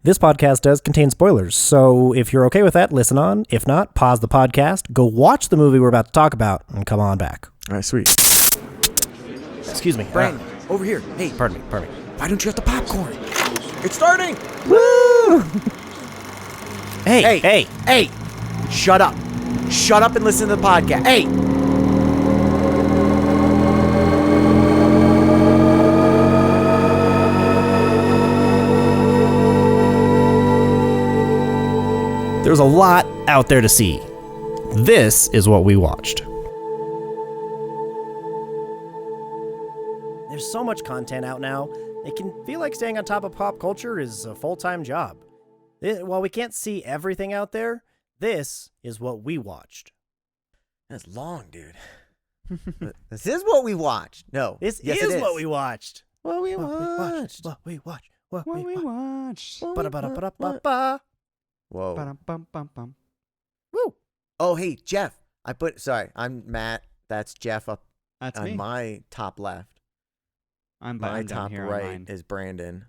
This podcast does contain spoilers, so if you're okay with that, listen on. If not, pause the podcast, go watch the movie we're about to talk about, and come on back. All right, sweet. Excuse me. Brandon, over here. Hey, Pardon me. why don't you have the popcorn? It's starting! Woo! Hey. Hey! Shut up. Shut up and listen to the podcast. Hey! There's a lot out there to see. This is what we watched. There's so much content out now, it can feel like staying on top of pop culture is a full-time job. While we can't see everything out there, this is what we watched. That's long, dude. This is what we watched. No. This yes, is it is what we watched. What we watched. What we watched. What we watched. Ba-da-ba-da-ba-da-ba-ba. Whoa. Ba-dum-bum-bum-bum. Woo. Oh, hey, Geoff. I'm Matt. That's Geoff up That's on me. my top left. I'm My down top here on right mine. is Brandon.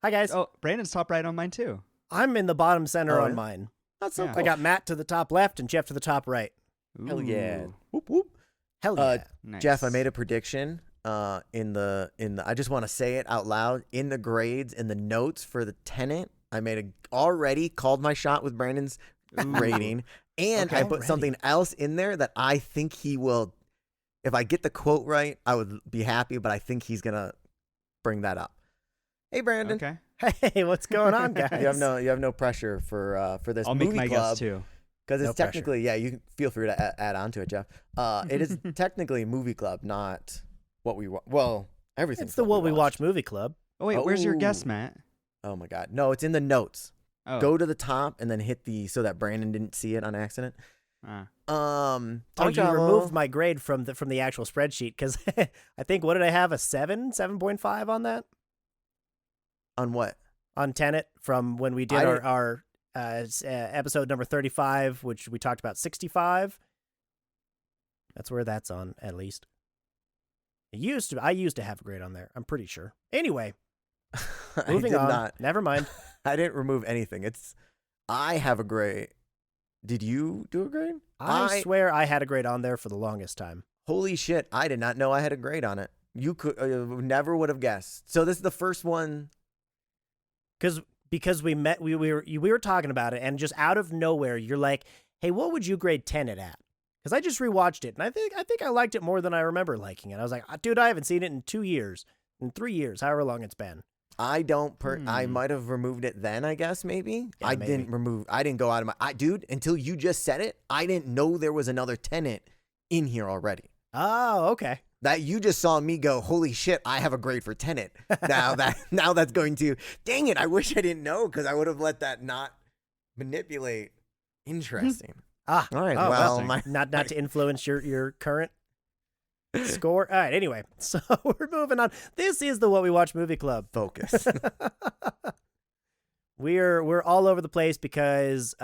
Hi, guys. Oh, Brandon's top right on mine too. I'm in the bottom center Oh, on yeah? mine. That's so Yeah. cool. I got Matt to the top left and Geoff to the top right. Hell yeah. Ooh, Whoop, whoop. Hell yeah. nice. Geoff, I made a prediction in the I just want to say it out loud in the grades in the notes for the Tenet. I already called my shot with Brandon's rating, and Okay. I put something else in there that I think he will. If I get the quote right, I would be happy, but I think he's gonna bring that up. Hey, Brandon. Okay. Hey, what's going on, guys? You have no pressure for this I'll movie make my club guess too. because it's No pressure. technically you can feel free to add on to it, Geoff. It is technically a movie club, not what we everything. It's the What We Watch movie club. Oh wait, where's your guess, Oh. Matt? Oh my God, no! It's in the notes. Oh. Go to the top and then hit so that Brandon didn't see it on accident. Ah. Time Oh, you travel. removed my grade from the actual spreadsheet because I think, what did I have, a 7.5 on that? On what? On Tenet from when we did I our episode number 35, which we talked about 65. That's where that's on, at least. I used to have a grade on there. I'm pretty sure. Anyway, moving on. Not. Never mind. I didn't remove anything. I have a grade. Did you do a grade? I swear I had a grade on there for the longest time. Holy shit! I did not know I had a grade on it. You could never would have guessed. So this is the first one. Because we were talking about it, and just out of nowhere, you're like, "Hey, what would you grade Tenet at?" Because I just rewatched it, and I think I liked it more than I remember liking it. I was like, "Dude, I haven't seen it in 2 years, in 3 years, however long it's been." I don't. I might have removed it then. I guess maybe. Yeah, I maybe. didn't go out of my. Dude, until you just said it, I didn't know there was another Tenet in here already. Oh, okay. That you just saw me go, holy shit! I have a grade for Tenet. Now that's going to. Dang it! I wish I didn't know because I would have let that not manipulate. Interesting. Ah, All right. oh, well, not to influence your current score. All right. Anyway, so we're moving on. This is the What We Watch Movie Club. focus. We're all over the place because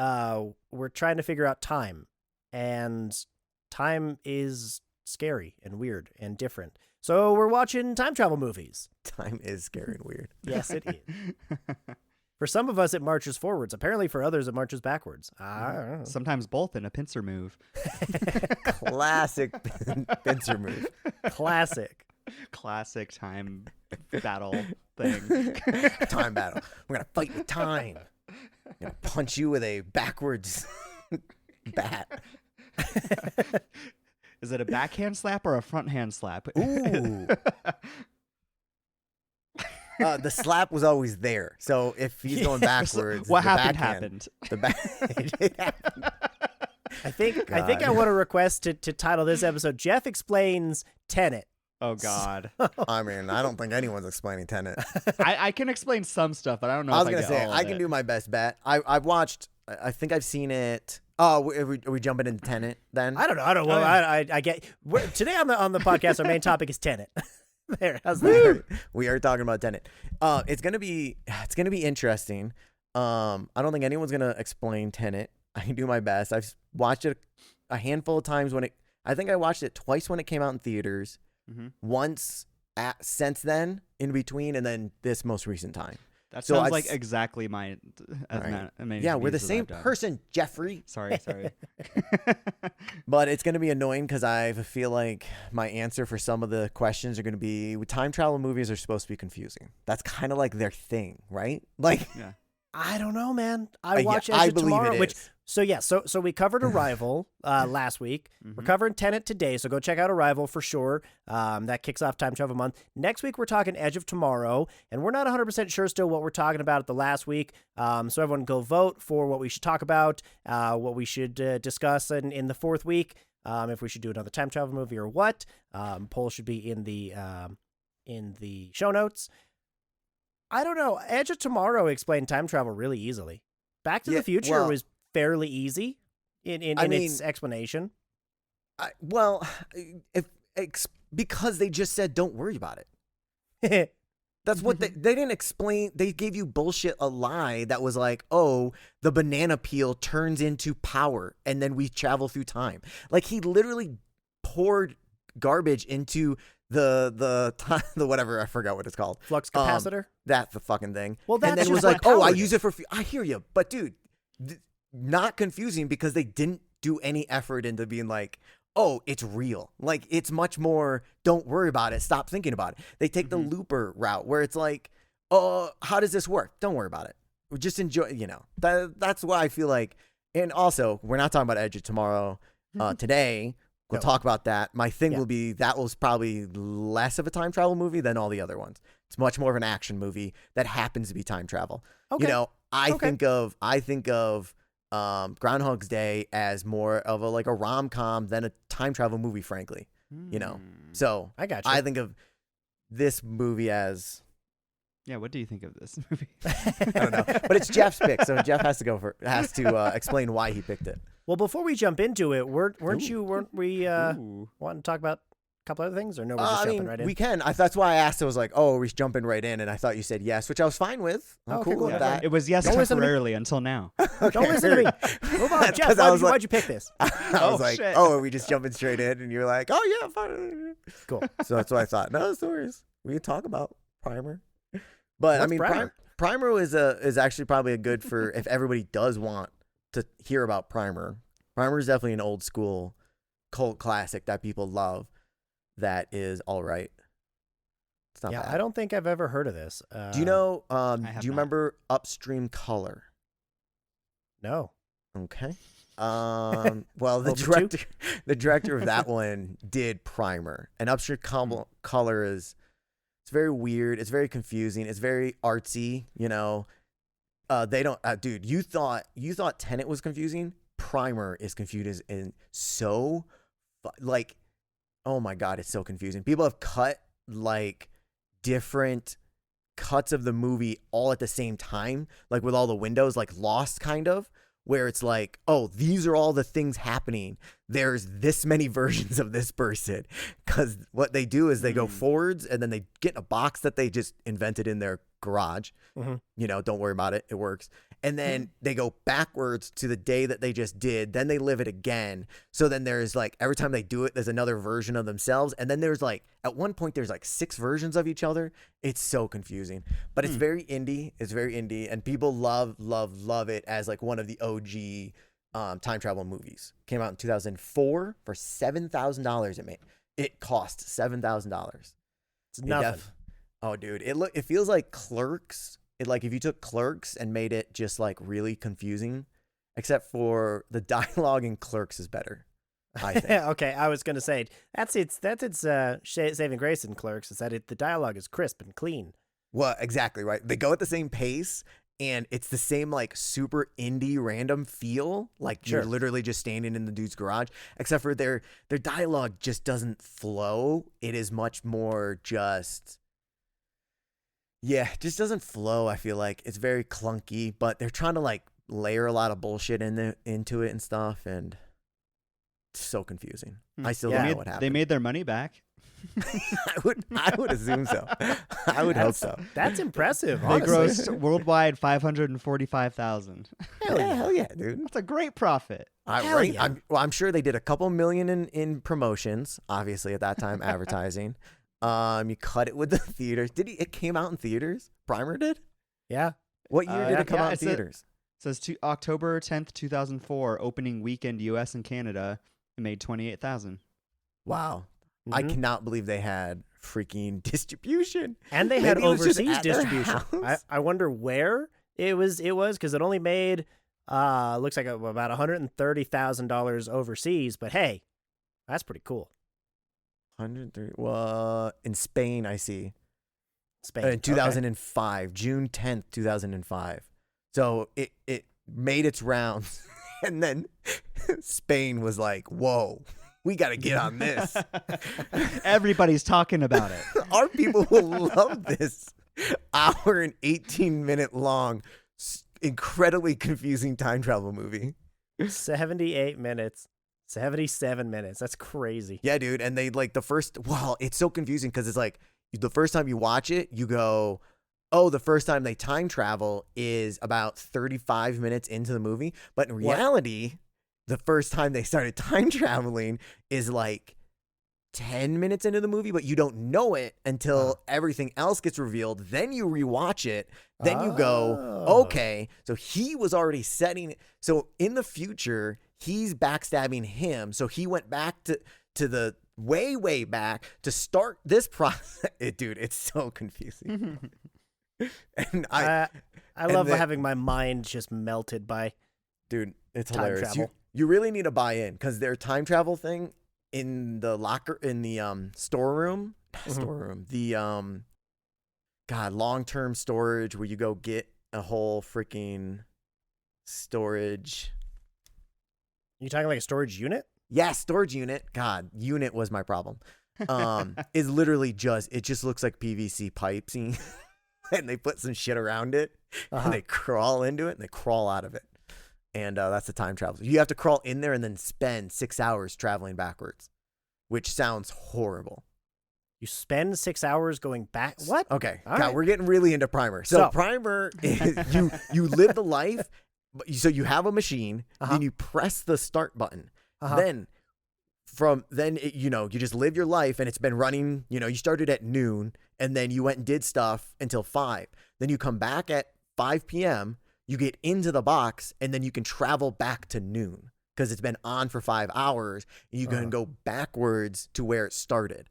we're trying to figure out time, and time is scary and weird and different. So we're watching time travel movies. Time is scary and weird. Yes, it is. For some of us, it marches forwards. Apparently, for others, it marches backwards. I don't know. Sometimes both in a pincer move. Classic pincer move. Classic time battle thing. Time battle. We're gonna fight with time. I'm gonna punch you with a backwards bat. Is it a backhand slap or a front hand slap? Ooh. The slap was always there. So if he's going backwards, What the happened backhand- happened. The back. It happened. I think God. I want to request to title this episode Geoff Explains Tenet. Oh God. I mean, I don't think anyone's explaining Tenet. I can explain some stuff, but I don't know. I was if gonna get say all I of can it. do my best bet. I've watched. I think I've seen it. Oh, are we jumping into Tenet then? I don't know. Well, I get today on the podcast. Our main topic is Tenet. There, how's that? We are talking about Tenet. It's gonna be interesting. I don't think anyone's gonna explain Tenet. I can do my best. I've watched it a handful of times I think I watched it twice when it came out in theaters. Mhm. Once since then, in between, and then this most recent time. That So sounds I'd like s- exactly my. As Right. many Yeah, we're the movies as same I've done. person, Jeffrey. Sorry. But it's going to be annoying because I feel like my answer for some of the questions are going to be time travel movies are supposed to be confusing. That's kind of like their thing, right? Like, Yeah. I don't know, man. I yeah, watch I Edge of believe Tomorrow, it which is. so we covered Arrival last week. We're covering Tenet today, so go check out Arrival for sure. That kicks off Time Travel Month. Next week we're talking Edge of Tomorrow, and we're not 100% sure still what we're talking about at the last week. So everyone go vote for what we should talk about, what we should discuss in the fourth week, if we should do another time travel movie or what. Poll should be in the show notes. I don't know. Edge of Tomorrow explained time travel really easily. Back to the Future was fairly easy in its explanation. Because they just said don't worry about it. That's what they didn't explain. They gave you bullshit, a lie that was like, oh, the banana peel turns into power and then we travel through time. Like he literally poured garbage into the whatever, I forgot what it's called. Flux capacitor? That's the fucking thing. Well, that's and then just was what like, oh, I powered use it for I hear you. But dude, not confusing because they didn't do any effort into being like, oh, it's real. Like, it's much more, don't worry about it. Stop thinking about it. They take the Looper route where it's like, oh, how does this work? Don't worry about it. Just enjoy, that's why I feel like, and also, we're not talking about Edge of Tomorrow today. We'll talk about that. My thing will be, that was probably less of a time travel movie than all the other ones. It's much more of an action movie that happens to be time travel. Okay. I think of Groundhog's Day as more of a rom-com than a time travel movie, frankly. So I got you. I think of this movie as, Yeah, what do you think of this movie? I don't know, but it's Jeff's pick, so Geoff has to explain why he picked it. Well, before we jump into it, weren't we Ooh. wanting to talk about a couple other things, or no? We're just jumping right in. We can. That's why I asked. I was like, "Oh, are we jumping right in?" And I thought you said yes, which I was fine with. I'm Okay, cool cool. with that. It was yes Don't listen to me. temporarily until now. Don't listen to me. Move on, That's Jeff. 'cause I was Why'd you pick this? I was Oh, like, shit. "Oh, are we just jumping straight in?" And you're like, "Oh yeah, fine." Cool. So that's what I thought. No stories. We can talk about Primer, but What's Primer? Primer is actually probably a good for if everybody does want to hear about Primer. Primer is definitely an old school cult classic that people love. That is all right. It's not bad. I don't think I've ever heard of this. Do you know? have Do you not. remember Upstream Color? No. Okay. Well, the Over two? director of that one did Primer, and Upstream Color is, it's very weird. It's very confusing. It's very artsy. They don't, dude. You thought Tenet was confusing. Primer is confused and so, like, oh my god, it's so confusing. People have cut like different cuts of the movie all at the same time, like with all the windows, like Lost kind of, where it's like, oh, these are all the things happening. There's this many versions of this person, because what they do is they go forwards and then they get in a box that they just invented in their garage. Don't worry about it. It works. And then they go backwards to the day that they just did. Then they live it again. So then there's like, every time they do it, there's another version of themselves. And then there's like, at one point, there's like 6 versions of each other. It's so confusing, but it's very indie. It's very indie. And people love it as like one of the OG time travel movies. Came out in 2004 for $7,000. It cost $7,000. It's nothing. Oh, dude, it feels like Clerks. Like if you took Clerks and made it just like really confusing, except for the dialogue in Clerks is better, I think. Okay, I was gonna say that's its saving grace in Clerks is that the dialogue is crisp and clean. Well, exactly right. They go at the same pace, and it's the same like super indie random feel, like you're literally just standing in the dude's garage, except for their dialogue just doesn't flow. It is much more just. Yeah, it just doesn't flow. I feel like it's very clunky, but they're trying to like layer a lot of bullshit into it and stuff, and it's so confusing. I still don't know what happened. They made their money back. I would assume so. I would hope so. That's impressive. They Honestly. grossed worldwide $545,000. Hell yeah, dude. That's a great profit. Hell yeah. I'm sure they did a couple million in promotions, obviously at that time, advertising. You cut it with the theaters. It came out in theaters? Primer did? Yeah. What year did yeah. it come out in theaters? It says October 10th, 2004, opening weekend U.S. and Canada. It made 28,000. Wow. I Mhm. cannot believe they had freaking distribution. And they had Maybe it was just overseas at their distribution. house. I wonder where it was because it only made looks like about $130,000 overseas. But hey, that's pretty cool. 103. Well, in Spain, I see. Spain In 2005, June 10th, 2005. So it made its rounds, and then Spain was like, "Whoa, we got to get on this. Everybody's talking about it. Our people will love this hour and 18-minute long, incredibly confusing time travel movie." 78 minutes, 77 minutes. That's crazy. Yeah, dude. And they like the first, wow, it's so confusing because it's like the first time you watch it, you go, oh, the first time they time travel is about 35 minutes into the movie. But in reality, the first time they started time traveling is like 10 minutes into the movie, but you don't know it until everything else gets revealed. Then you rewatch it. Then you go, okay, so he was already setting it. So in the future, he's backstabbing him. So he went back to the way back to start this process. Dude, it's so confusing. And I love having my mind just melted by dude, it's time hilarious. travel. You really need to buy in because their time travel thing in the storeroom, the long-term storage where you go get a whole freaking storage. You talking like a storage unit? Yeah, storage unit. God, unit was my problem. Is literally it just looks like PVC pipes and they put some shit around it and they crawl into it and they crawl out of it. And that's the time travel. You have to crawl in there and then spend 6 hours traveling backwards, which sounds horrible. You spend 6 hours going back? What? Okay, All God, right. we're getting really into Primer. So Primer is you live the life. So you have a machine, then you press the start button. Then you just live your life, and it's been running. You started at noon, and then you went and did stuff until 5. Then you come back at 5 p.m. You get into the box, and then you can travel back to noon because it's been on for 5 hours. And you can go backwards to where it started.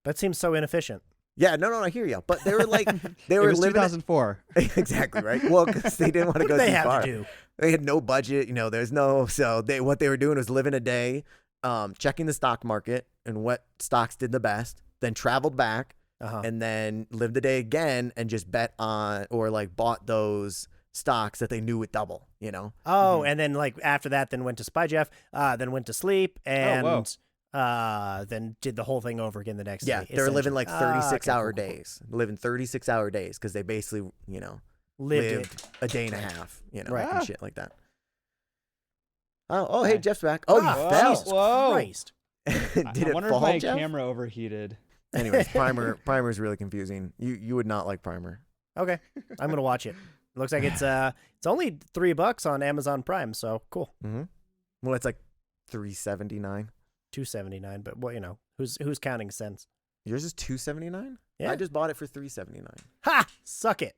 That seems so inefficient. Yeah, no, I hear you. But they were like, they were It was living 2004. Exactly right. Well, because they didn't want to go What do too they have far. to do? They had no budget. What they were doing was living a day, checking the stock market and what stocks did the best. Then traveled back, and then lived the day again and just bet on or like bought those stocks that they knew would double. And then like after that, then went to Spy Geoff, then went to sleep, and then did the whole thing over again the next day. Yeah, they're living like 36-hour cool. days, living 36-hour days because they basically, lived a day and a half, Right. and shit like that. Oh, hey, Jeff's back. Oh, you fell. Jesus Christ. Did I it wonder fall, if my Geoff? camera overheated. Anyways, Primer is really confusing. You would not like Primer. Okay, I'm gonna watch it. Looks like it's only $3 on Amazon Prime, so cool. Mm-hmm. Well, it's like $3.79. $2.79, but what who's counting cents? Yours is $2.79. Yeah. I just bought it for $3.79. Ha! Suck it.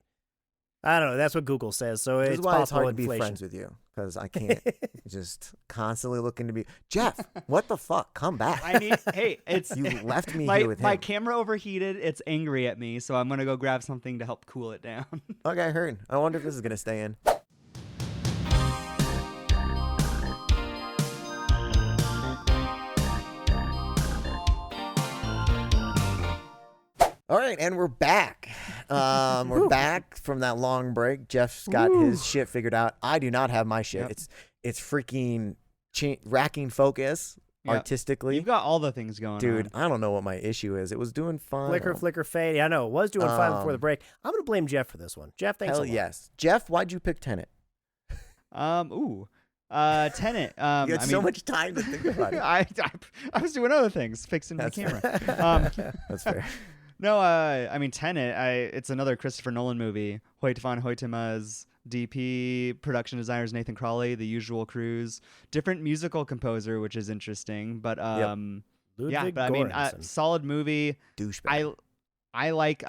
I don't know. That's what Google says. So This it's is why it's possible hard to be inflation. friends with you because I can't just constantly looking to be Geoff. What the fuck? Come back. I mean, hey, it's You left me my here with my him. camera overheated. It's angry at me, so I'm gonna go grab something to help cool it down. Okay, I heard. I wonder if this is gonna stay in. All right, and we're back. We're back from that long break. Jeff's got his shit figured out. I do not have my shit. Yep. It's freaking racking focus Yep. artistically. You've got all the things going Dude, on. I don't know what my issue is. It was doing fine. Flicker, fade. I know it was doing fine before the break. I'm gonna blame Geoff for this one. Geoff, thanks a Hell lot. yes. Jeff, why'd you pick Tenet? Tenet. You had so much time to think about it. I was doing other things, fixing That's the camera. That's fair. No, Tenet. It's another Christopher Nolan movie. Hoytema's DP, production designers Nathan Crawley, the usual crews, different musical composer, which is interesting. But Ludwig but I mean, Göransson. solid movie. Douchebag. I like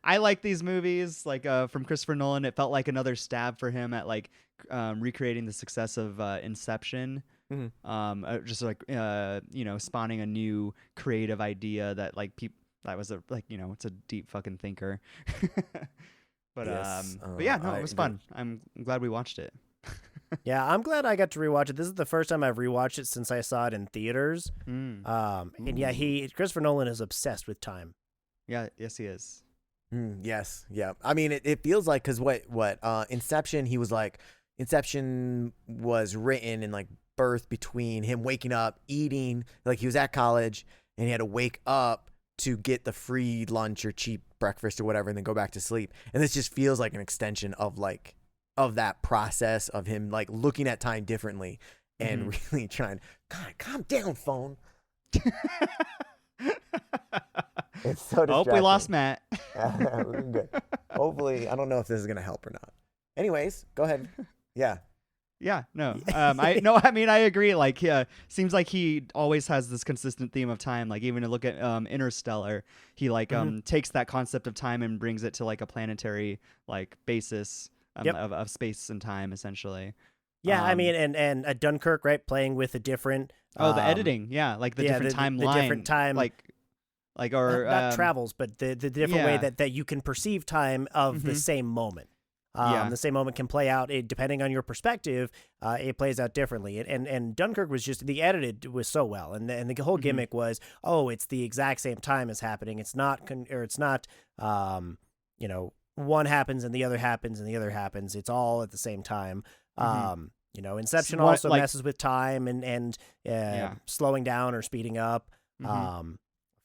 I like these movies like from Christopher Nolan. It felt like another stab for him at like recreating the success of Inception. Just like spawning a new creative idea that like that was it's a deep fucking thinker. But Yes. but yeah, no, it was fun. I'm glad we watched it. Yeah, I'm glad I got to rewatch it. This is the first time I've rewatched it since I saw it in theaters. And yeah, Christopher Nolan is obsessed with time. Yeah, yes, he is. Yes, yeah. I mean, it feels like because what Inception, he was like, Inception was written in like birth between him waking up, eating, like he was at college and he had to wake up to get the free lunch or cheap breakfast or whatever and then go back to sleep. And this just feels like an extension of that process of him like looking at time differently and really trying, God, calm down, phone. It's so distracting. Oh, we lost Matt. We're good. Hopefully, I don't know if this is gonna help or not. Anyways, go ahead. Yeah. Yeah, no. I agree. Like, seems like he always has this consistent theme of time. Like, even to look at Interstellar, he like takes that concept of time and brings it to like a planetary like basis of space and time, essentially. Yeah, I mean, and Dunkirk, right, playing with a different. The editing, yeah, like the different timeline, the different time, like or not travels, but the different way that you can perceive time of the same moment. The same moment can play out depending on your perspective. It plays out differently, and Dunkirk was just the edited was so well, and the whole gimmick was it's the exact same time as happening. It's not one happens and the other happens and the other happens. It's all at the same time. Inception also messes with time and slowing down or speeding up. Of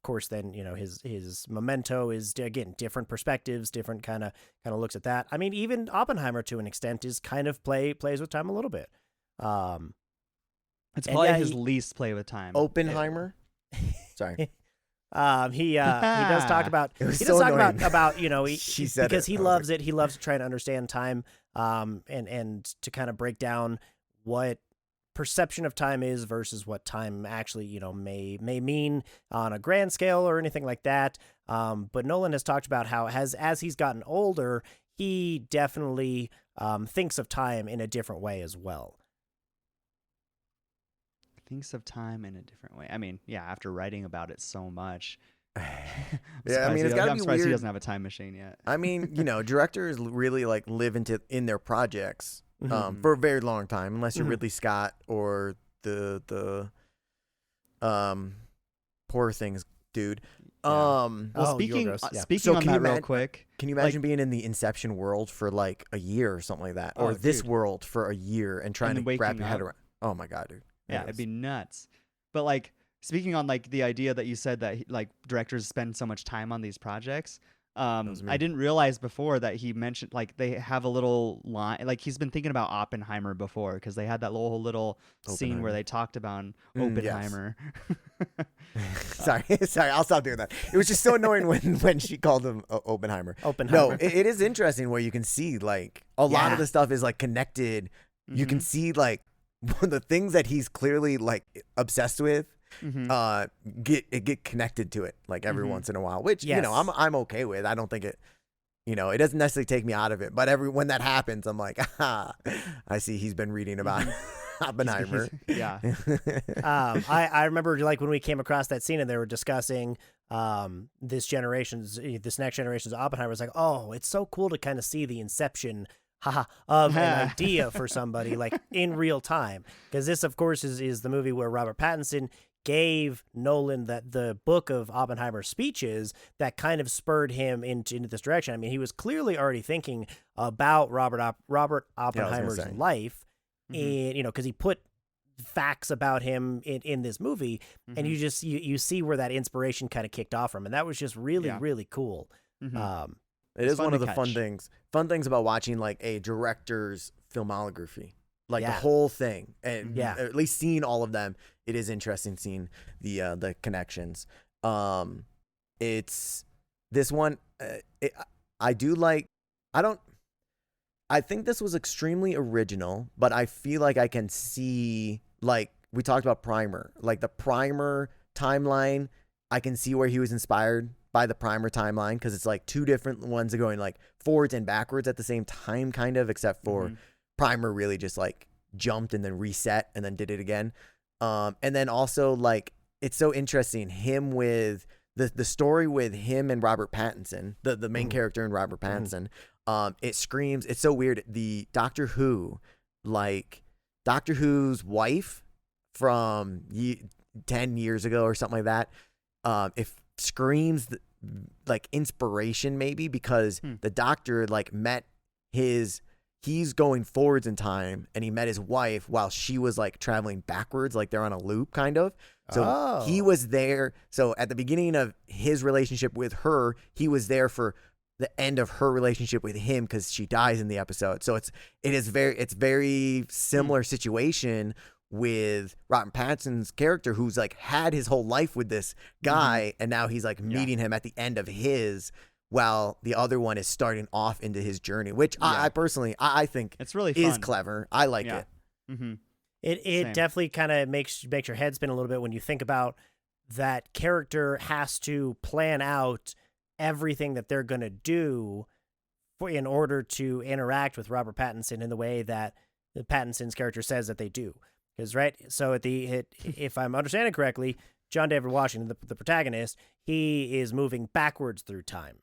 course, then his Memento is again different perspectives, different kind of looks at that. I mean, even Oppenheimer to an extent is kind of plays with time a little bit. It's probably his least play with time. Oppenheimer. Sorry. He does talk about because he loves it. He loves to try to understand time, and to kind of break down what perception of time is versus what time actually may mean on a grand scale or anything like that. But Nolan has talked about how as he's gotten older, he definitely thinks of time in a different way as well. Thinks of time in a different way. I mean, yeah, after writing about it so much. Yeah, I mean, it's gotta be surprised weird. He doesn't have a time machine yet. I mean, directors really like live in their projects for a very long time, unless you're Ridley Scott or the Poor Things dude. Speaking So on that real quick, can you imagine being in the Inception world for like a year or something like that, or this world for a year and trying to wrap your head around? Oh my God, dude! Yeah, it'd be nuts. But like speaking on like the idea that you said that like directors spend so much time on these projects. I didn't realize before that he mentioned like they have a little line, like he's been thinking about Oppenheimer before because they had that little scene where they talked about Oppenheimer. Yes. Sorry, I'll stop doing that. It was just so annoying when she called him Oppenheimer. No, it is interesting where you can see like a lot of the stuff is like connected. You can see like the things that he's clearly like obsessed with. Get connected to it like every once in a while, which I'm okay with. I don't think it it doesn't necessarily take me out of it, but when that happens, I'm like, I see he's been reading about Oppenheimer. Yeah. I remember like when we came across that scene and they were discussing this next generation's Oppenheimer. It's like, oh, it's so cool to kind of see the inception of an idea for somebody like in real time, because this of course is the movie where Robert Pattinson gave Nolan the book of Oppenheimer's speeches that kind of spurred him into this direction. I mean, he was clearly already thinking about Robert Oppenheimer's life, and because he put facts about him in this movie, and you see where that inspiration kind of kicked off from, and that was just really cool. It is one of the fun things about watching like a director's filmography, like the whole thing, and at least seeing all of them. It is interesting seeing the connections. It's this one. I do like. I think this was extremely original, but I feel like I can see, like we talked about Primer, like the Primer timeline. I can see where he was inspired by the primer timeline because it's like two different ones are going like forwards and backwards at the same time, kind of, except for primer really just like jumped and then reset and then did it again. And then also like it's so interesting him with the story with him and Robert Pattinson, the main character in Robert Pattinson. It screams, it's so weird. The Doctor Who's wife from 10 years ago or something like that, it screams like inspiration maybe because the Doctor like he's going forwards in time and he met his wife while she was like traveling backwards, like they're on a loop kind of. So he was there. So at the beginning of his relationship with her, he was there for the end of her relationship with him because she dies in the episode. So it's very similar situation with Robert Pattinson's character who's like had his whole life with this guy and now he's like meeting him at the end of his while the other one is starting off into his journey, which I personally I think it's really is fun. clever. I like it. It definitely kind of makes your head spin a little bit when you think about that character has to plan out everything that they're going to do in order to interact with Robert Pattinson in the way that the Pattinson's character says that they do. Because so if I'm understanding correctly, John David Washington, the protagonist, he is moving backwards through time.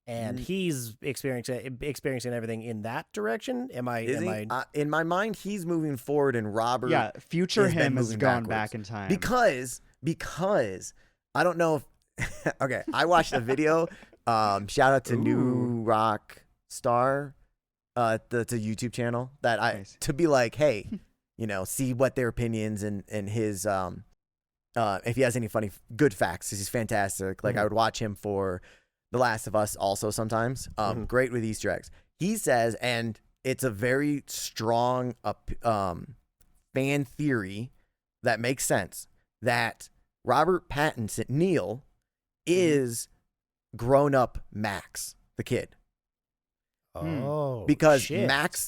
And he's experiencing everything in that direction. Am I? In my mind, he's moving forward, and Robert, future him has gone back in time because I don't know if. Okay, I watched a video. Shout out to New Rock Star, the YouTube channel to be like, hey, see what their opinions and his if he has any good facts, 'cause he's fantastic. Like I would watch him for The Last of Us also sometimes. Great with Easter eggs. He says, and it's a very strong fan theory that makes sense, that Robert Pattinson, Neil, is grown up Max, the kid. Oh, because shit.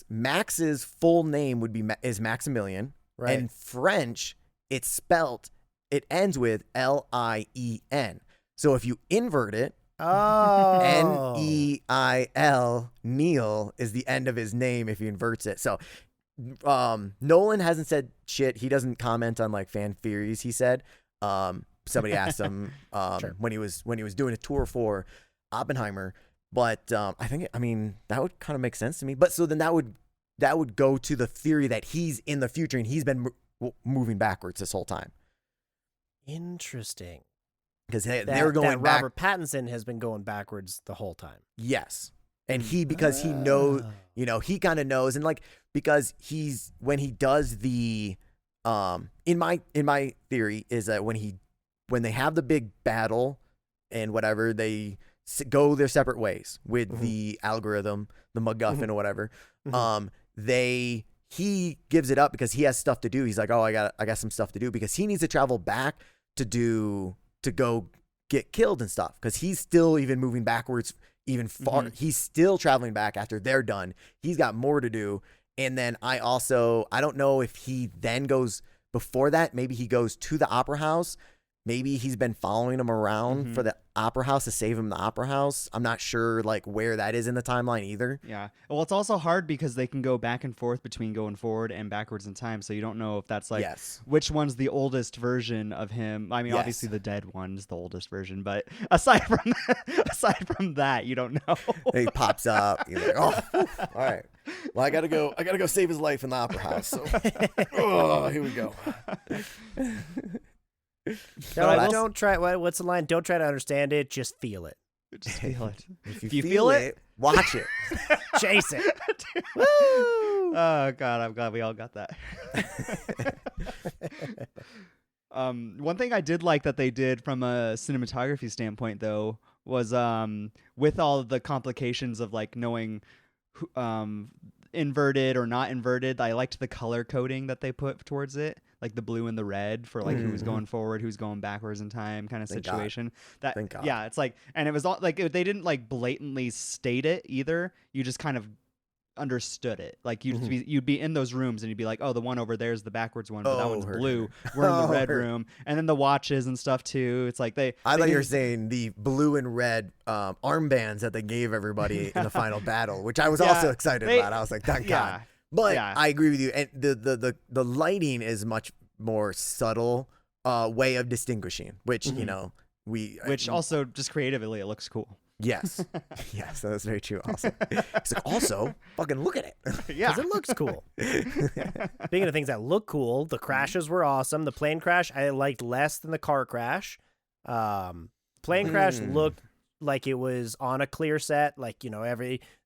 Max's full name is Maximilian. Right. In French, it ends with Lien. So if you invert it, Neil, Neil is the end of his name if he inverts it. So Nolan hasn't said shit. He doesn't comment on like fan theories, he said. Somebody asked him when he was doing a tour for Oppenheimer, but that would kind of make sense to me. But so then that would go to the theory that he's in the future and he's been moving backwards this whole time. Interesting. Because they're going back. Robert Pattinson has been going backwards the whole time. Yes. And because he knows, he kind of knows. And like, because when he does the, in my theory is that when they have the big battle and whatever, they go their separate ways with the algorithm, the MacGuffin or whatever. He gives it up because he has stuff to do. He's like, oh, I got some stuff to do because he needs to travel back to go get killed and stuff because he's still even moving backwards even far. He's still traveling back after they're done. He's got more to do. And then I don't know if he then goes before that. Maybe he goes to the opera house. Maybe he's been following him around for the opera house to save him in the opera house. I'm not sure like where that is in the timeline either. Yeah. Well, it's also hard because they can go back and forth between going forward and backwards in time. So you don't know if that's like which one's the oldest version of him. I mean, obviously the dead one's the oldest version, but aside from that, you don't know. He pops up. You're like, oh, all right. Well, I gotta go save his life in the opera house. So, here we go. Don't try. What's the line? Don't try to understand it. Just feel it. Just feel it. If you feel it, watch it. Chase it. Woo! Oh God, I'm glad we all got that. One thing I did like that they did from a cinematography standpoint, though, was with all the complications of like knowing inverted or not inverted. I liked the color coding that they put towards it. Like the blue and the red for like who's going forward, who's going backwards in time kind of situation. Thank God. Yeah, it's like, and it was all like they didn't like blatantly state it either. You just kind of understood it. Like Mm-hmm. you'd be in those rooms and you'd be like, oh, the one over there is the backwards one, but that Oh, one's heard, blue. heard. We're in the Oh, red heard. room, and then the watches and stuff too. It's like I they thought you were didn't- saying the blue and red armbands that they gave everybody in the final battle, which I was Yeah, also excited they- about. I was like, thank yeah. God. But Yeah. I agree with you. And the lighting is much more subtle way of distinguishing, which, you know, which also just creatively it looks cool. yes. Yes, that's very true. Also, it's like, also, fucking look at it. Yeah, Because it looks cool. Speaking of things that look cool, the crashes were awesome. The plane crash I liked less than the car crash. Plane crash looked like it was on a clear set. Like, you know,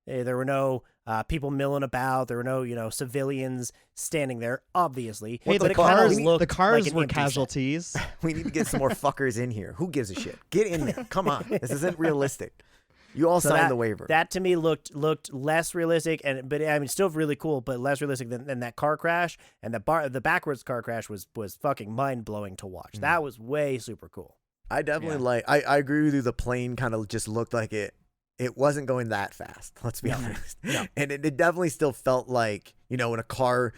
there were no people milling about. There were no, you know, civilians standing there, obviously. Hey, But the it kinda cars, looked the cars like an were empty set. casualties. We need to get some more fuckers in here. Who gives a shit? Get in there. Come on. This isn't realistic. You all So signed that, the waiver. That to me looked less realistic, but I mean still really cool, but less realistic than that car crash. And the backwards car crash was fucking mind blowing to watch. That was way super cool. I definitely I agree with you. The plane kind of just looked like it wasn't going that fast. Let's be honest. No. And it definitely still felt like, you know, when a car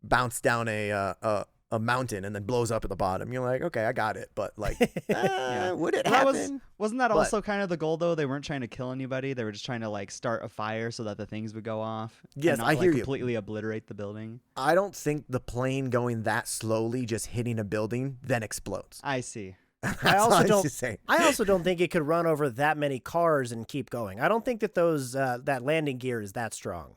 bounced down a mountain and then blows up at the bottom. You're like, okay, I got it. But like, would it Well, happen? wasn't that But- also kind of the goal though? They weren't trying to kill anybody. They were just trying to like start a fire so that the things would go off. Yes, and not, I hear like, you. completely obliterate the building. I don't think the plane going that slowly, just hitting a building, then explodes. I see. That's also all don't- just saying. I also don't think it could run over that many cars and keep going. I don't think that that landing gear is that strong.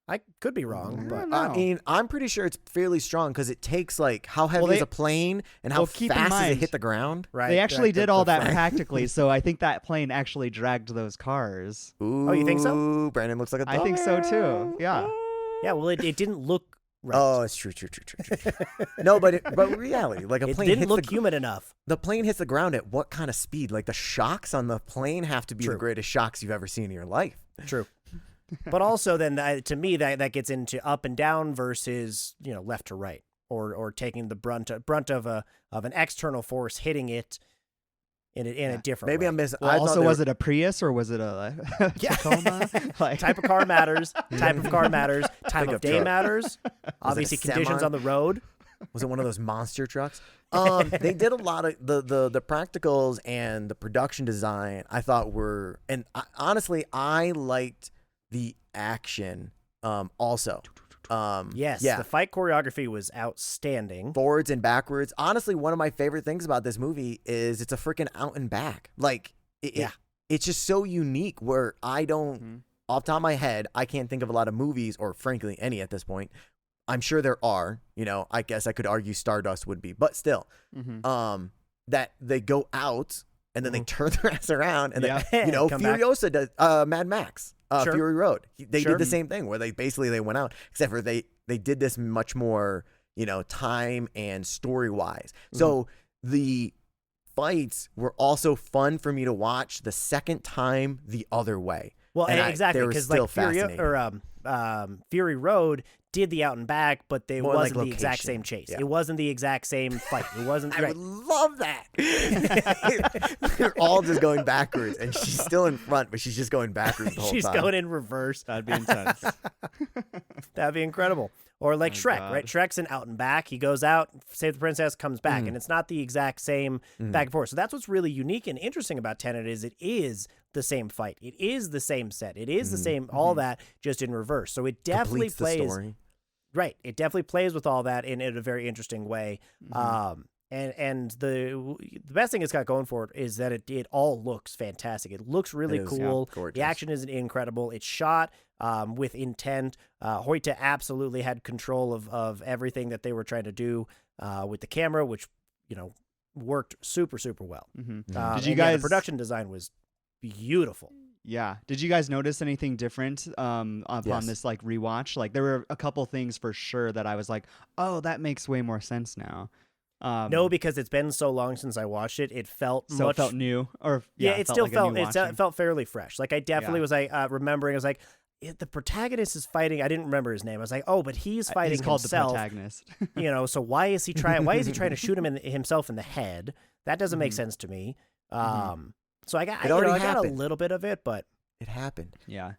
I could be wrong, but No. I mean, I'm pretty sure it's fairly strong because it takes like how heavy Well, is they- a plane and how well, keep in fast does it mind- hit the ground? right. They actually right, did the- all the that front- practically, so I think that plane actually dragged those cars. Ooh, you think so? Brandon looks like a I think so too. dumbass. Yeah. Yeah, well, it didn't look right. Oh, it's true. No, but reality, like a It plane didn't hits look the human enough. the plane hits the ground at what kind of speed? Like the shocks on the plane have to be the True. greatest shocks you've ever seen in your life. True. But also then to me that gets into up and down versus, you know, left to right or taking the brunt of an external force hitting it in a different Maybe way. I'm missing. Well, I thought also, they were- was it a Prius or was it a Tacoma? Like, Type of car matters. Type of car matters. Time Pickup of day truck. matters. Obviously, conditions semi? on the road. Was it one of those monster trucks? They did a lot of the practicals and the production design. I thought were, and honestly, I liked the action. Also, Yes, yeah, the fight choreography was outstanding. forwards and backwards. Honestly, one of my favorite things about this movie is it's a freaking out and back. Like, it's just so unique. Where I don't, off the top of my head, I can't think of a lot of movies, or frankly, any at this point. I'm sure there are, you know, I guess I could argue Stardust would be, but still, that they go out and then they turn their ass around and then, you know, Come back. Furiosa does, Mad Max, Sure. Fury Road. They Sure. did the same thing where they went out, except for they did this much more, you know, time and story wise. So the fights were also fun for me to watch the second time the other way. Well, And exactly, they were because still like Fury fascinating. Fury Road did the out and back, but it More like wasn't the exact location. same chase. Yeah. It wasn't the exact same fight. It wasn't. I right. would love that. They're all just going backwards, and she's still in front, but she's just going backwards the whole She's time. going in reverse. that'd be intense. That'd be incredible. Or like Oh, Shrek, God. right? Shrek's an out and back. He goes out, saves the princess, comes back, Mm. and it's not the exact same back and forth. So that's what's really unique and interesting about Tenet is it is the same fight. It is the same set. It is the same all that just in reverse. So it definitely Completes the plays story. right. It definitely plays with all that in a very interesting way. And the best thing it's got going for it is that it all looks fantastic. It looks really It is, yeah. cool. Gorgeous. The action is incredible. It's shot with intent. Hoyte absolutely had control of everything that they were trying to do with the camera, which, you know, worked super, super well. Did you and yeah, guys? the production design was beautiful. Yeah. Did you guys notice anything different upon Yes. this like rewatch? Like there were a couple things for sure that I was like, oh, that makes way more sense now. No, because it's been so long since I watched it. It felt so much. it felt new, or Yeah, it it still like a felt new it watching. felt fairly fresh. Like I definitely Yeah. was like remembering. I was like, the protagonist is fighting. I didn't remember his name. I was like, oh, but he's fighting He's called himself. the protagonist. You know, so why is he trying? Why is he trying to shoot him himself in the head? That doesn't make sense to me. So I got It already I got a happened. little bit of it, but It happened. Yeah.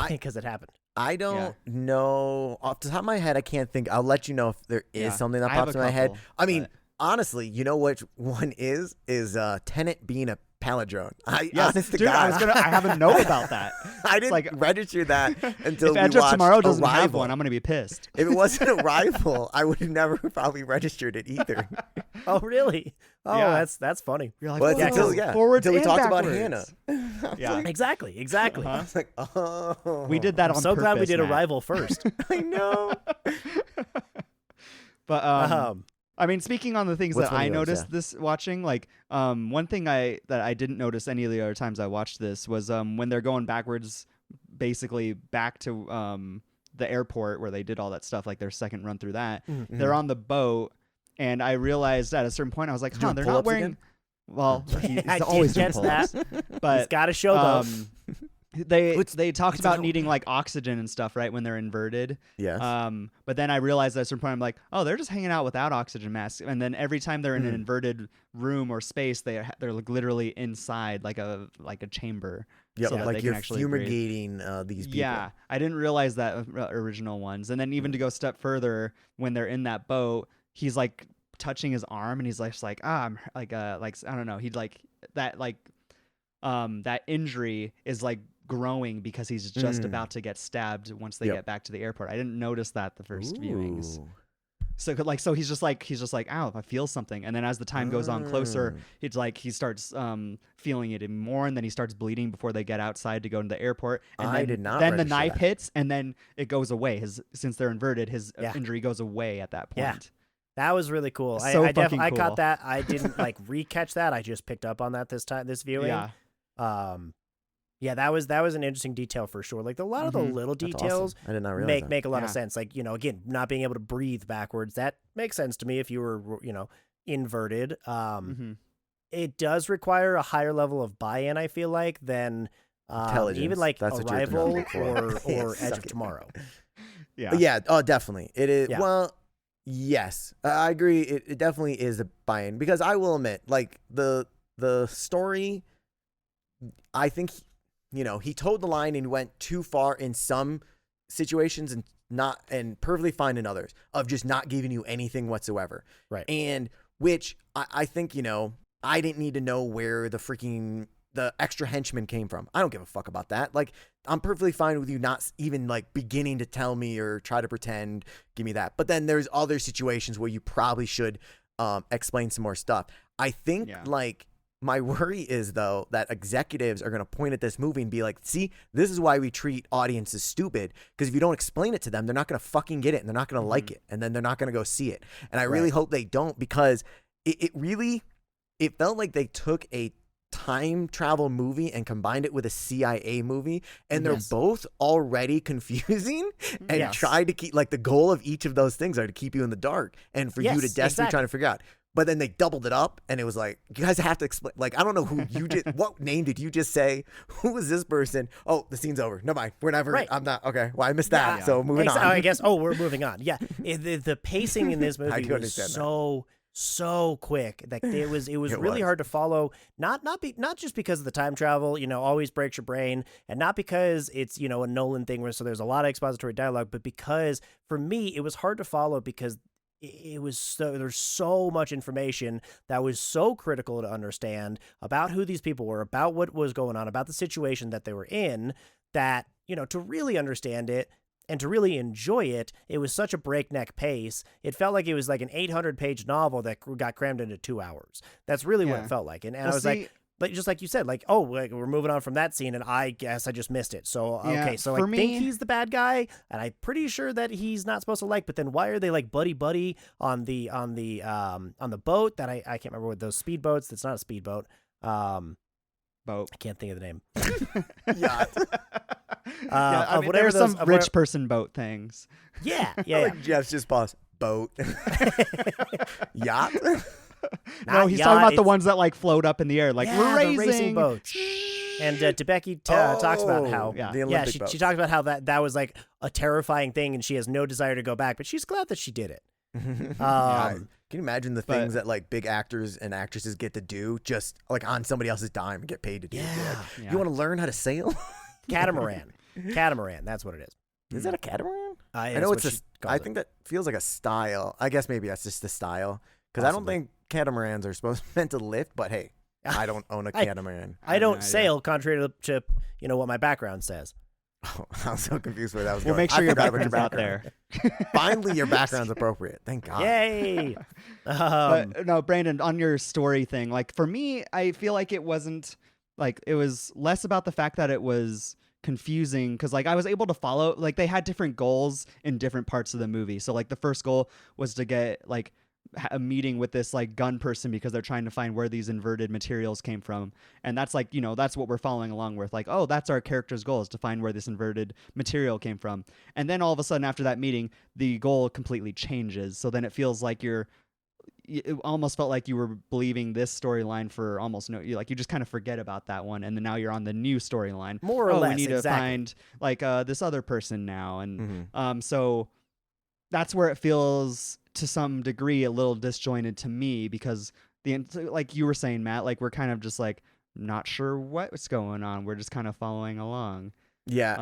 because it happened. I don't know off the top of my head. I can't think. I'll let you know if there is something that I have pops a in my head. couple, I mean, honestly, you know which one is Tenet being a palindrome. Honest to dude, God, I have a note about that. I didn't register that until if we Edge of watched Tomorrow doesn't Arrival. have one, I'm gonna be pissed. If it wasn't Arrival, I would have never probably registered it either. Oh, really? Oh, Yeah. that's funny. You're like, Well, "Whoa, forwards until we and talked about backwards." Hannah. Yeah, Exactly. I was like, oh, we did that I'm on so glad we purpose, did Matt. Arrival first. I know. But I mean, speaking on the things What's that one I of yours, noticed this watching, like one thing that I didn't notice any of the other times I watched this was when they're going backwards, basically back to the airport where they did all that stuff, like their second run through that. Mhm. They're on the boat, and I realized at a certain point I was like, Doing they're not pull-ups wearing. again? Well, he's I always did doing catch pull-ups. He's But got to show those. they talked it's about about- needing like oxygen and stuff, right, when they're inverted. Yes. But then I realized at a certain point, I'm like, oh, they're just hanging out without oxygen masks. And then every time they're in an inverted room or space, they're like literally inside like a chamber. Yeah, so that like they you're can actually breathe. fumigating these people. Yeah, I didn't realize that original ones. And then even to go a step further, when they're in that boat, he's like touching his arm, and he's like I'm like I don't know. He'd like that that injury is like growing because he's just about to get stabbed once they get back to the airport. I didn't notice that the first viewings. Ooh. So he's just like ow, I feel something, and then as the time goes on closer, it's like he starts feeling it even more, and then he starts bleeding before they get outside to go to the airport. And I then, did not Then the register knife that. hits, and then it goes away. Since they're inverted, his Yeah. injury goes away at that point. Yeah. That was really cool. So I fucking I cool. caught that. I didn't like re-catch that. I just picked up on that this viewing. Yeah. Yeah, that was an interesting detail for sure. Like a lot of the little That's details awesome. I did not realize that. make a lot of Yeah. sense. Like, again, not being able to breathe backwards, that makes sense to me if you were, inverted. It does require a higher level of buy-in, I feel like, than Intelligence. even like That's what you're Arrival looking for. or Yeah, Edge suck of it. Tomorrow. Yeah. Yeah. Oh, definitely. It is. Yeah. Well, yes, I agree. It definitely is a buy-in because I will admit, like the story, I think, he told the line and went too far in some situations and perfectly fine in others of just not giving you anything whatsoever. Right. And which I think, I didn't need to know where the extra henchman came from. I don't give a fuck about that. Like, I'm perfectly fine with you not even like beginning to tell me or try to pretend, give me that. But then there's other situations where you probably should explain some more stuff. I think like my worry is though that executives are going to point at this movie and be like, see, this is why we treat audiences stupid. Because if you don't explain it to them, they're not going to fucking get it and they're not going to like it. And then they're not going to go see it. And I really hope they don't, because it felt like they took a time travel movie and combined it with a CIA movie, and they're both already confusing and tried to keep, like, the goal of each of those things are to keep you in the dark and for you to desperately try to figure out. But then they doubled it up, and it was like, you guys have to explain. Like, I don't know who you did. What name did you just say? Who is this person? Oh, the scene's over. No mind. We're never. I'm not. Okay. Well, I missed that. So moving on. I guess. Oh, we're moving on. Yeah. The pacing in this movie was so quick that it was really hard to follow. Not just because of the time travel, always breaks your brain, and not because it's a Nolan thing where there's a lot of expository dialogue, but because for me it was hard to follow because there's so much information that was so critical to understand about who these people were, about what was going on, about the situation that they were in, that to really understand it and to really enjoy it, it was such a breakneck pace. It felt like it was like an 800-page novel that got crammed into 2 hours. That's really what it felt like. And I was like, just like you said, like, oh, we're moving on from that scene, and I guess I just missed it. So, okay, so I think he's the bad guy, and I'm pretty sure that he's not supposed to like, but then why are they like buddy on the boat that I can't remember what those speedboats. That's not a speedboat. Boat. I can't think of the name. Yacht. I mean, there's some rich person boat things. Yeah. Like Jeff's just paused. Boat. Yacht. No, he's talking about the ones that like float up in the air, like we're the racing boats. And Debicki talks about how the Olympic boats. she talks about how that was like a terrifying thing, and she has no desire to go back, but she's glad that she did it. Can you imagine the things that like big actors and actresses get to do just like on somebody else's dime and get paid to do? Yeah. You want to learn how to sail? Catamaran. That's what it is. Is that a catamaran? I I know it's I think that feels like a style. I guess maybe that's just the style. Because I don't think catamarans are meant to lift, but hey, I don't own a catamaran. I don't sail, contrary to what my background says. Oh, I'm so confused where that was We'll going. make sure I your forgot about background's out there. Finally, your background's appropriate. Thank God. Yay! But no, Brandon, on your story thing, like for me, I feel like it wasn't like it was less about the fact that it was confusing because like I was able to follow, like they had different goals in different parts of the movie. So like the first goal was to get like a meeting with this like gun person because they're trying to find where these inverted materials came from, and that's like that's what we're following along with, like, oh, that's our character's goal, is to find where this inverted material came from. And then all of a sudden after that meeting the goal completely changes, so then it feels like it almost felt like you were believing this storyline for almost you just kind of forget about that one, and then now you're on the new storyline, more or less. We need exactly. to find like this other person now, and so that's where it feels to some degree a little disjointed to me, because like you were saying, Matt, like we're kind of just like not sure what's going on, we're just kind of following along. Yeah,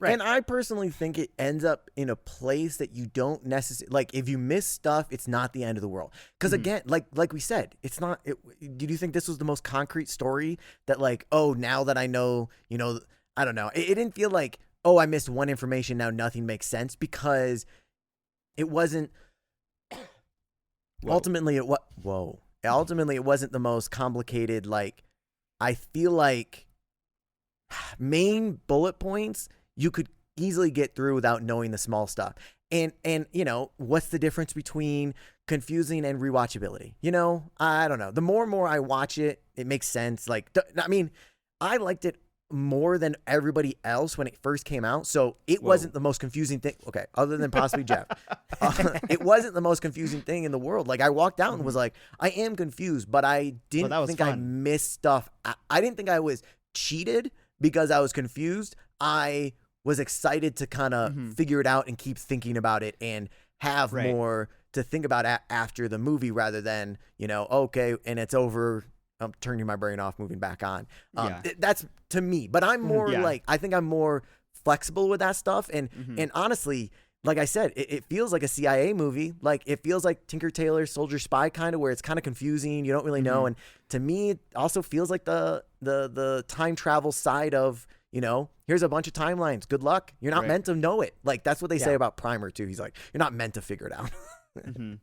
and I personally think it ends up in a place that you don't necessarily like. If you miss stuff, it's not the end of the world. Because again, like we said, it's not. Did you think this was the most concrete story that like, oh, now that I know, I don't know. It didn't feel like, oh, I missed one information, now nothing makes sense, because it wasn't. Ultimately, it wasn't the most complicated. Like, I feel like main bullet points you could easily get through without knowing the small stuff. And what's the difference between confusing and rewatchability? I don't know. The more and more I watch it, it makes sense. Like, I mean, I liked it more than everybody else when it first came out, so it wasn't the most confusing thing. Okay, other than possibly Geoff, it wasn't the most confusing thing in the world. Like, I walked out and was like, I am confused, but I didn't think I missed stuff. I didn't think I was cheated because I was confused. I was excited to kind of figure it out and keep thinking about it and have more to think about after the movie, rather than okay, and it's over, I'm turning my brain off, moving back on. That's to me, but I'm more like, I think I'm more flexible with that stuff. And honestly, like I said, it feels like a CIA movie. Like, it feels like Tinker Tailor Soldier Spy, kind of, where it's kind of confusing. You don't really know. And to me, it also feels like the time travel side of, here's a bunch of timelines. Good luck. You're not meant to know it. Like, that's what they say about Primer too. He's like, you're not meant to figure it out. And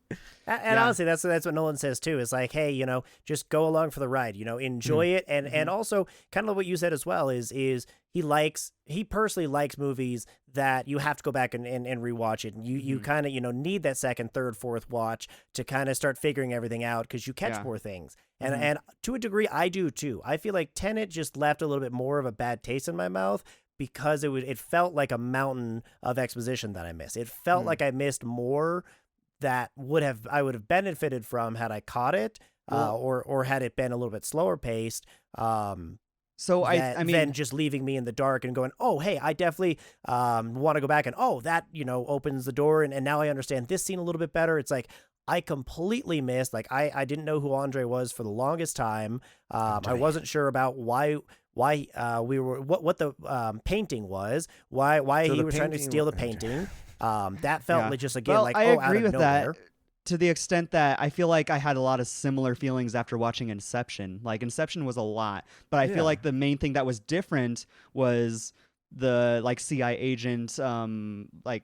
honestly, that's what Nolan says too. Is like, hey, just go along for the ride. Enjoy it, and also kind of what you said as well is he personally likes movies that you have to go back and rewatch it, and you kind of need that second, third, fourth watch to kind of start figuring everything out, because you catch more things. And to a degree, I do too. I feel like Tenet just left a little bit more of a bad taste in my mouth, because it felt like a mountain of exposition that I missed. It felt like I missed more that I would have benefited from had I caught it, or had it been a little bit slower paced. So I mean, than just leaving me in the dark and going, oh, hey, I definitely want to go back, and that opens the door, and now I understand this scene a little bit better. It's like I completely missed. Like, I didn't know who Andre was for the longest time. I wasn't sure about why we were what the painting was, why he was trying to steal the painting. That felt like just again like, I agree out of with nowhere. that, to the extent that I feel like I had a lot of similar feelings after watching Inception. Like, Inception was a lot, but I feel like the main thing that was different was the like CIA agent like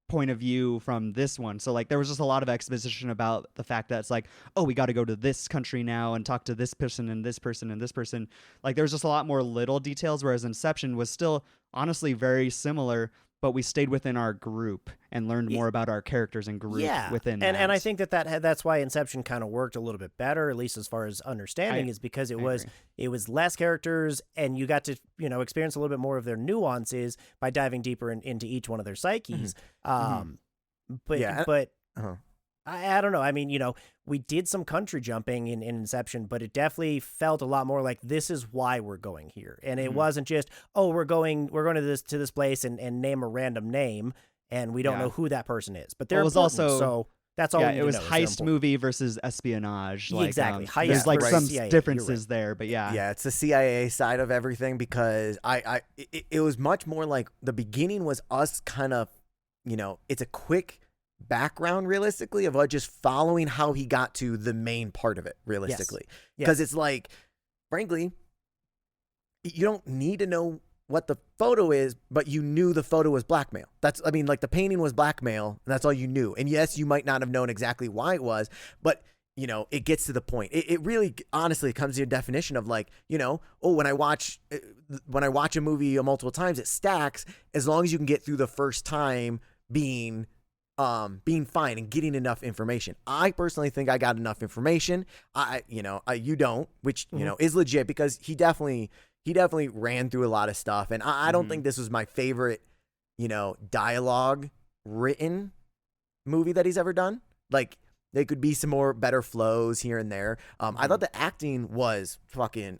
point of view from this one. So like there was just a lot of exposition about the fact that it's like, oh, we got to go to this country now and talk to this person and this person and this person. Like, there was just a lot more little details, whereas Inception was still honestly very similar, but we stayed within our group and learned more about our characters and group within that. And I think that's why Inception kind of worked a little bit better, at least as far as understanding, is because it was less characters, and you got to experience a little bit more of their nuances by diving deeper into each one of their psyches. But I don't know. I mean, we did some country jumping in Inception, but it definitely felt a lot more like, this is why we're going here. And it wasn't just, oh, we're going to this place and name a random name, and we don't know who that person is. But there was also That's all. Yeah, we need it was to know, is they're heist important. movie versus espionage. Yeah, Like, exactly. Heist there's like versus some CIA, you're differences right. there, but yeah. Yeah, it's the CIA side of everything because it was much more like the beginning was us kind of, it's a quick background realistically of just following how he got to the main part of it realistically. Because it's like, frankly, you don't need to know what the photo is, but you knew the photo was blackmail. The painting was blackmail, and that's all you knew. And yes, you might not have known exactly why it was, but it gets to the point. It really, honestly, comes to a definition of like, when I watch a movie multiple times, it stacks as long as you can get through the first time being fine and getting enough information. I personally think I got enough information. You don't, which is legit because he definitely ran through a lot of stuff, and I don't think this was my favorite, dialogue written movie that he's ever done. Like, there could be some more better flows here and there. I thought the acting was fucking.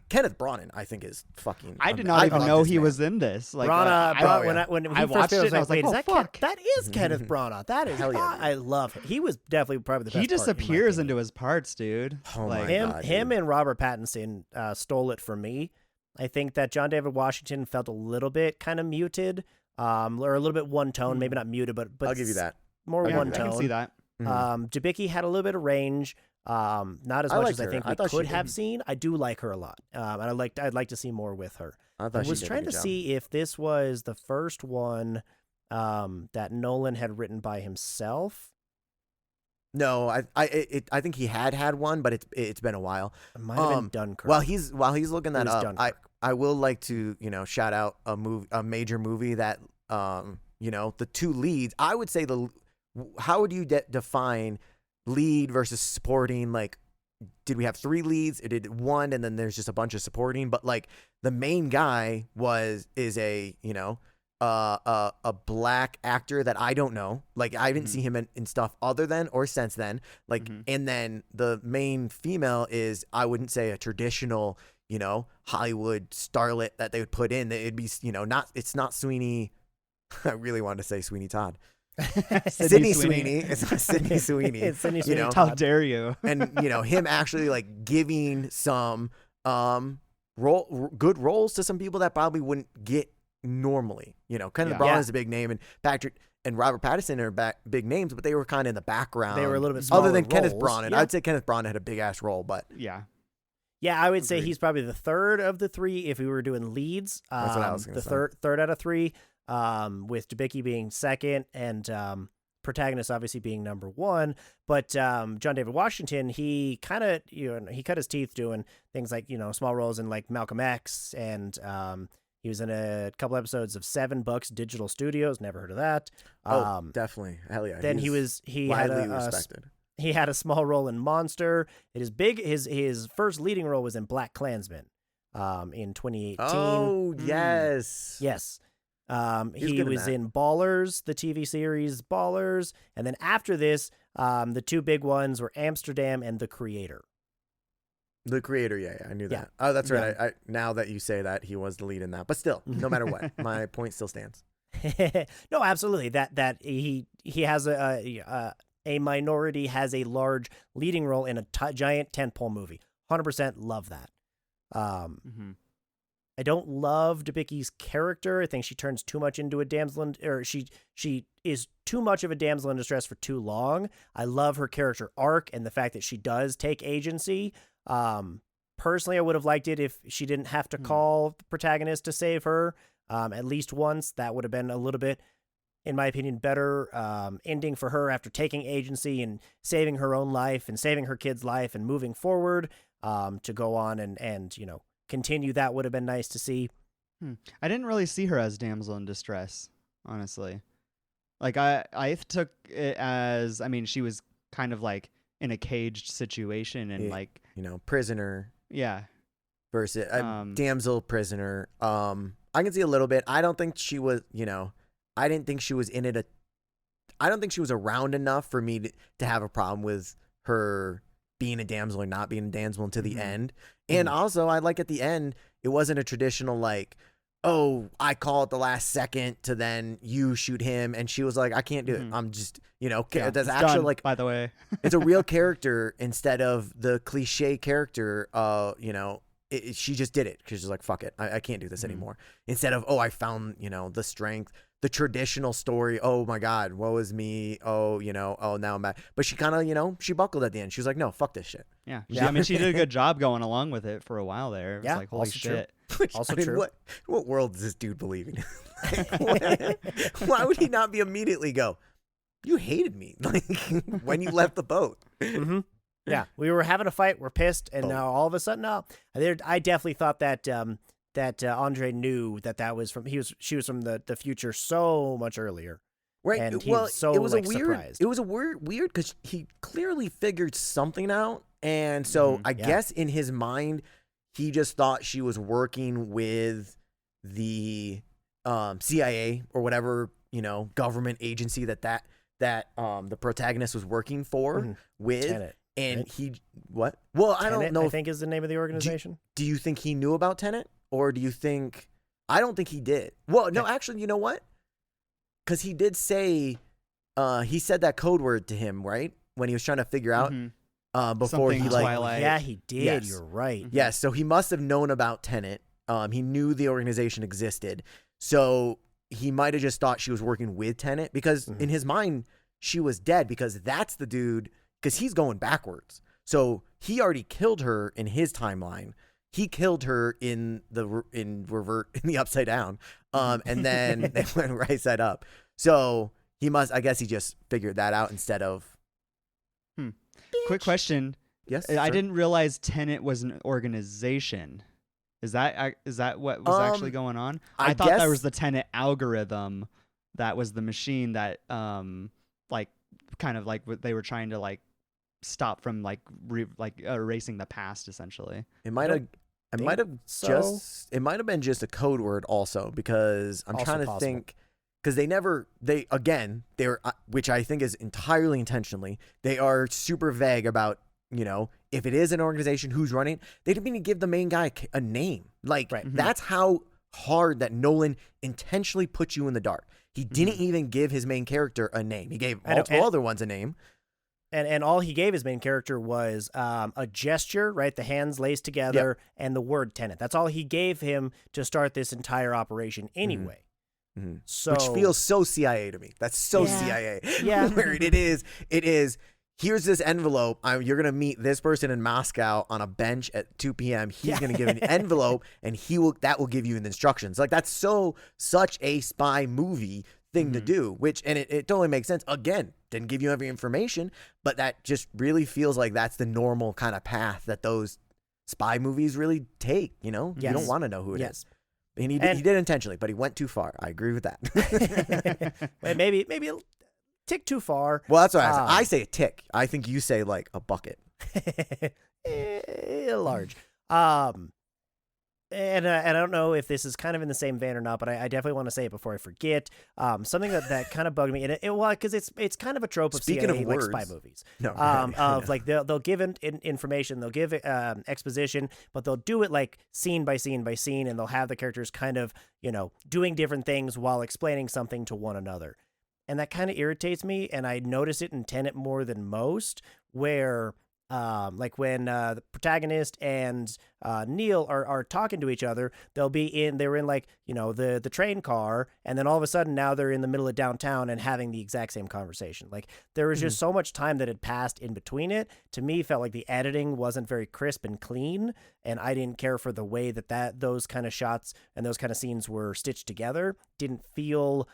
Kenneth Branagh, I think, is fucking. I did not even know he was in this. Like, when he I first watched came, it, I was like, wait, is oh, that fuck. that is Kenneth Branagh. That is, Hell yeah, I love him. He was definitely probably the best. He part, in my disappears opinion. into his parts, dude. Oh like, my God, him dude. and Robert Pattinson stole it from me. I think that John David Washington felt a little bit kind of muted, or a little bit one tone, maybe not muted, but I'll give you that. more yeah, one I tone. can see that. Debicki had a little bit of range, not as I much liked as I her. think I we thought she could did. have seen. I do like her a lot, and I'd like to see more with her. I thought she was did a trying good to job. see if this was the first one that Nolan had written by himself. No, I think he had one, but it's been a while. It might have been Dunkirk. While he's looking that was up, Dunkirk. I will like to shout out a major movie that the two leads. I would say how would you define lead versus supporting? Like, did we have 3 leads? Or did one, and then there's just a bunch of supporting? But like the main guy is a a black actor that I don't know. Like, I didn't see him in stuff other than or since then. Like, and then the main female is, I wouldn't say a traditional, Hollywood starlet that they would put in. It'd be, it's not Sweeney. I really wanted to say Sweeney Todd. Sydney Sweeney. It's not Sydney Sweeney. It's Sydney Sweeney. How dare you? And him actually like giving some good roles to some people that probably wouldn't get normally. Kenneth Branagh is a big name, and Patrick and Robert Pattinson are big names, but they were kind of in the background. They were a little bit smaller other than roles. Kenneth Branagh. Yeah. I'd say Kenneth Branagh had a big ass role, but Yeah. Yeah, I would say Agreed. he's probably the third of the 3 if we were doing leads. That's what I was gonna the say. third out of 3, with Debicki being second and protagonist obviously being number 1. But John David Washington, he kind of he cut his teeth doing things like small roles in like Malcolm X, and he was in a couple episodes of 7 Bucks Digital Studios. Never heard of that. definitely, hell yeah. Then he had widely a respected. he had a small role in Monster. It is big. His first leading role was in Black Klansman, in 2018. Oh yes, Yes. He was He good in was that. in Ballers, the TV series Ballers, and then after this, the 2 big ones were Amsterdam and The Creator. The Creator. Yeah, I knew Yeah. that. Oh, that's right. I now that you say that, he was the lead in that. But still, no matter what, my point still stands. No, absolutely. That he has a minority has a large leading role in a giant tentpole movie. 100% love that. I don't love Debicki's character. I think she turns too much into a damsel or she is too much of a damsel in distress for too long. I love her character arc and the fact that she does take agency. Personally, I would have liked it if she didn't have to call the protagonist to save her at least once. That would have been a little bit, in my opinion, better ending for her after taking agency and saving her own life and saving her kid's life and moving forward to go on and continue. That would have been nice to see. I didn't really see her as damsel in distress, honestly. Like, I took it as, I mean, she was kind of like in a caged situation and like, prisoner yeah. versus damsel prisoner. I can see a little bit. I don't think she was, I didn't think she was in it. I don't think she was around enough for me to have a problem with her being a damsel or not being a damsel until the end. And also, I like at the end, it wasn't a traditional like, oh, I call at the last second to then you shoot him, and she was like, I can't do it. I'm just, Yeah, that's it's actually done, like, by the way. it's a real character instead of the cliche character. She just did it because she's like, fuck it, I can't do this anymore. Instead of, oh, I found the strength, the traditional story. Oh my God, woe is me. Oh, oh, now I'm back. But she kind of, she buckled at the end. She was like, no, fuck this shit. Yeah. I mean, she did a good job going along with it for a while there. It was Yeah, like, holy also true. shit. Which, Also I mean, true. What world does this dude believe in? Why would he not be immediately go, you hated me like when you left the boat? Mm-hmm. Yeah, we were having a fight. We're pissed, and now all of a sudden, no. I definitely thought that Andre knew that was from she was from the future so much earlier. Right. And he well, was so it was like, a weird. surprised. It was a weird because he clearly figured something out, and so I guess in his mind, he just thought she was working with the CIA or whatever government agency that the protagonist was working for with. Tenet, and right? he what? Well, I Tenet, don't know. I think is the name of the organization. Do you think he knew about Tenet, or do you think? I don't think he did. Well, no, actually, you know what? Because he did say, he said that code word to him, right? When he was trying to figure out before Something he Twilight. Yeah, he did. Yes. You're right. Yes, so he must have known about Tenet. He knew the organization existed, so he might have just thought she was working with Tenet because in his mind she was dead because that's the dude. Because he's going backwards, so he already killed her in his timeline. He killed her in the upside down, and then they went right side up. So I guess he just figured that out instead of. Quick question. Yes, I sure. didn't realize Tenet was an organization. Is that what was actually going on? I thought guess- that was the Tenet algorithm. That was the machine that kind of like what they were trying to like stop from erasing the past essentially. It might have. It might have so. It might have been just a code word also because I'm Also trying to possible. think. Because they're which I think is entirely intentionally. They are super vague about if it is an organization who's running. They didn't even give the main guy a name. Like that's how hard that Nolan intentionally put you in the dark. He didn't even give his main character a name. He gave multiple other ones a name. And all he gave his main character was a gesture, right? The hands laced together and the word Tenet. That's all he gave him to start this entire operation anyway. So, which feels so CIA to me. That's so CIA. Yeah. Where it is, here's this envelope. You're going to meet this person in Moscow on a bench at 2 p.m. He's going to give an envelope and that will give you the instructions. Like that's such a spy movie thing to do, and it totally makes sense. Again, didn't give you every information, but that just really feels like that's the normal kind of path that those spy movies really take. You don't want to know who it is. And he did intentionally, but he went too far. I agree with that. maybe a tick too far. Well, that's what I say a tick. I think you say like a bucket. Large. And I don't know if this is kind of in the same vein or not, but I definitely want to say it before I forget. Something that kind of bugged me, because it's kind of a trope of Speaking CIA of like words, spy movies. No, of like they'll give information, they'll give exposition, but they'll do it like scene by scene by scene, and they'll have the characters kind of doing different things while explaining something to one another, and that kind of irritates me. And I notice it in Tenet more than most, where. Like when the protagonist and Neil are talking to each other, they were in like the train car, and then all of a sudden now they're in the middle of downtown and having the exact same conversation. Like there was just so much time that had passed in between it. To me, felt like the editing wasn't very crisp and clean, and I didn't care for the way that those kind of shots and those kind of scenes were stitched together. Didn't feel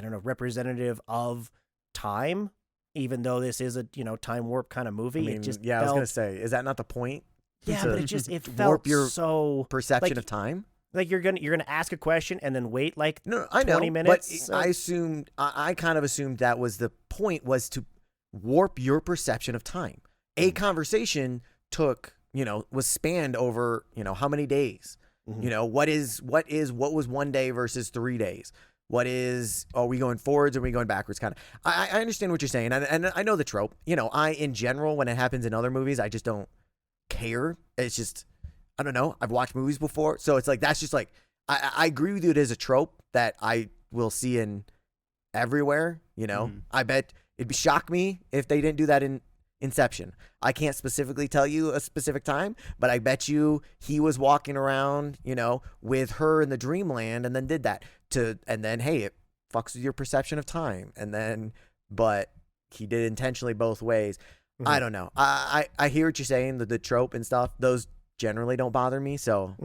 representative of time. Even though this is a time warp kind of movie, it just I was gonna say, is that not the point? Yeah, but it felt warp your so perception like, of time. Like you're gonna ask a question and then wait like I know, 20 minutes. But I kind of assumed that was the point, was to warp your perception of time. A conversation was spanned over how many days. What was 1 day versus 3 days? Are we going forwards or are we going backwards? Kind of. I understand what you're saying, and I know the trope. In general, when it happens in other movies, I just don't care. It's just, I don't know. I've watched movies before, so it's like that's just like I agree with you. It is a trope that I will see in everywhere. You know, I bet it'd shock me if they didn't do that in Inception. I can't specifically tell you a specific time, but I bet you he was walking around, you know, with her in the dreamland and then did that and then, hey, it fucks with your perception of time. And then, but he did intentionally both ways. I don't know. I hear what you're saying, the trope and stuff. Those generally don't bother me. So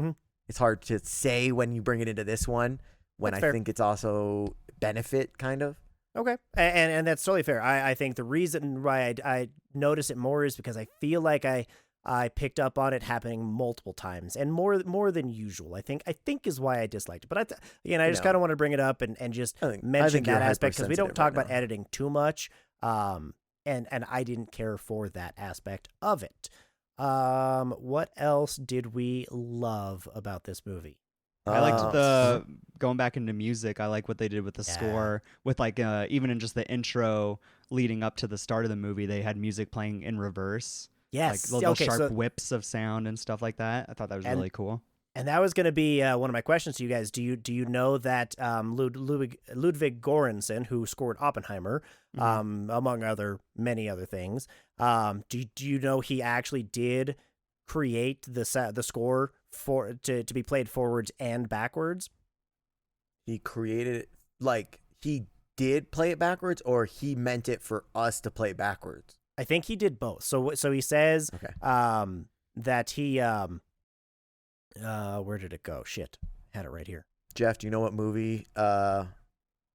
it's hard to say when you bring it into this one, when That's I fair. think it's also benefit kind of. Okay, and that's totally fair. I think the reason why I notice it more is because I feel like I picked up on it happening multiple times and more than usual. I think is why I disliked it. But I just kind of want to bring it up and just mention you're that aspect because we don't hypersensitive talk right about now. editing too much. And I didn't care for that aspect of it. What else did we love about this movie? I liked the going back into music. I like what they did with the Yeah. score, with like even in just the intro leading up to the start of the movie, they had music playing in reverse, Yes, like little okay, sharp so whips of sound and stuff like that. I thought that was really cool. And that was going to be one of my questions to you guys. Do you know that Ludwig Göransson, who scored Oppenheimer, among many other things, do you know he actually did create the score to be played forwards and backwards? He created it, like he did play it backwards, or he meant it for us to play backwards. I think he did both. So he says that he where did it go? Shit, had it right here. Geoff, do you know what movie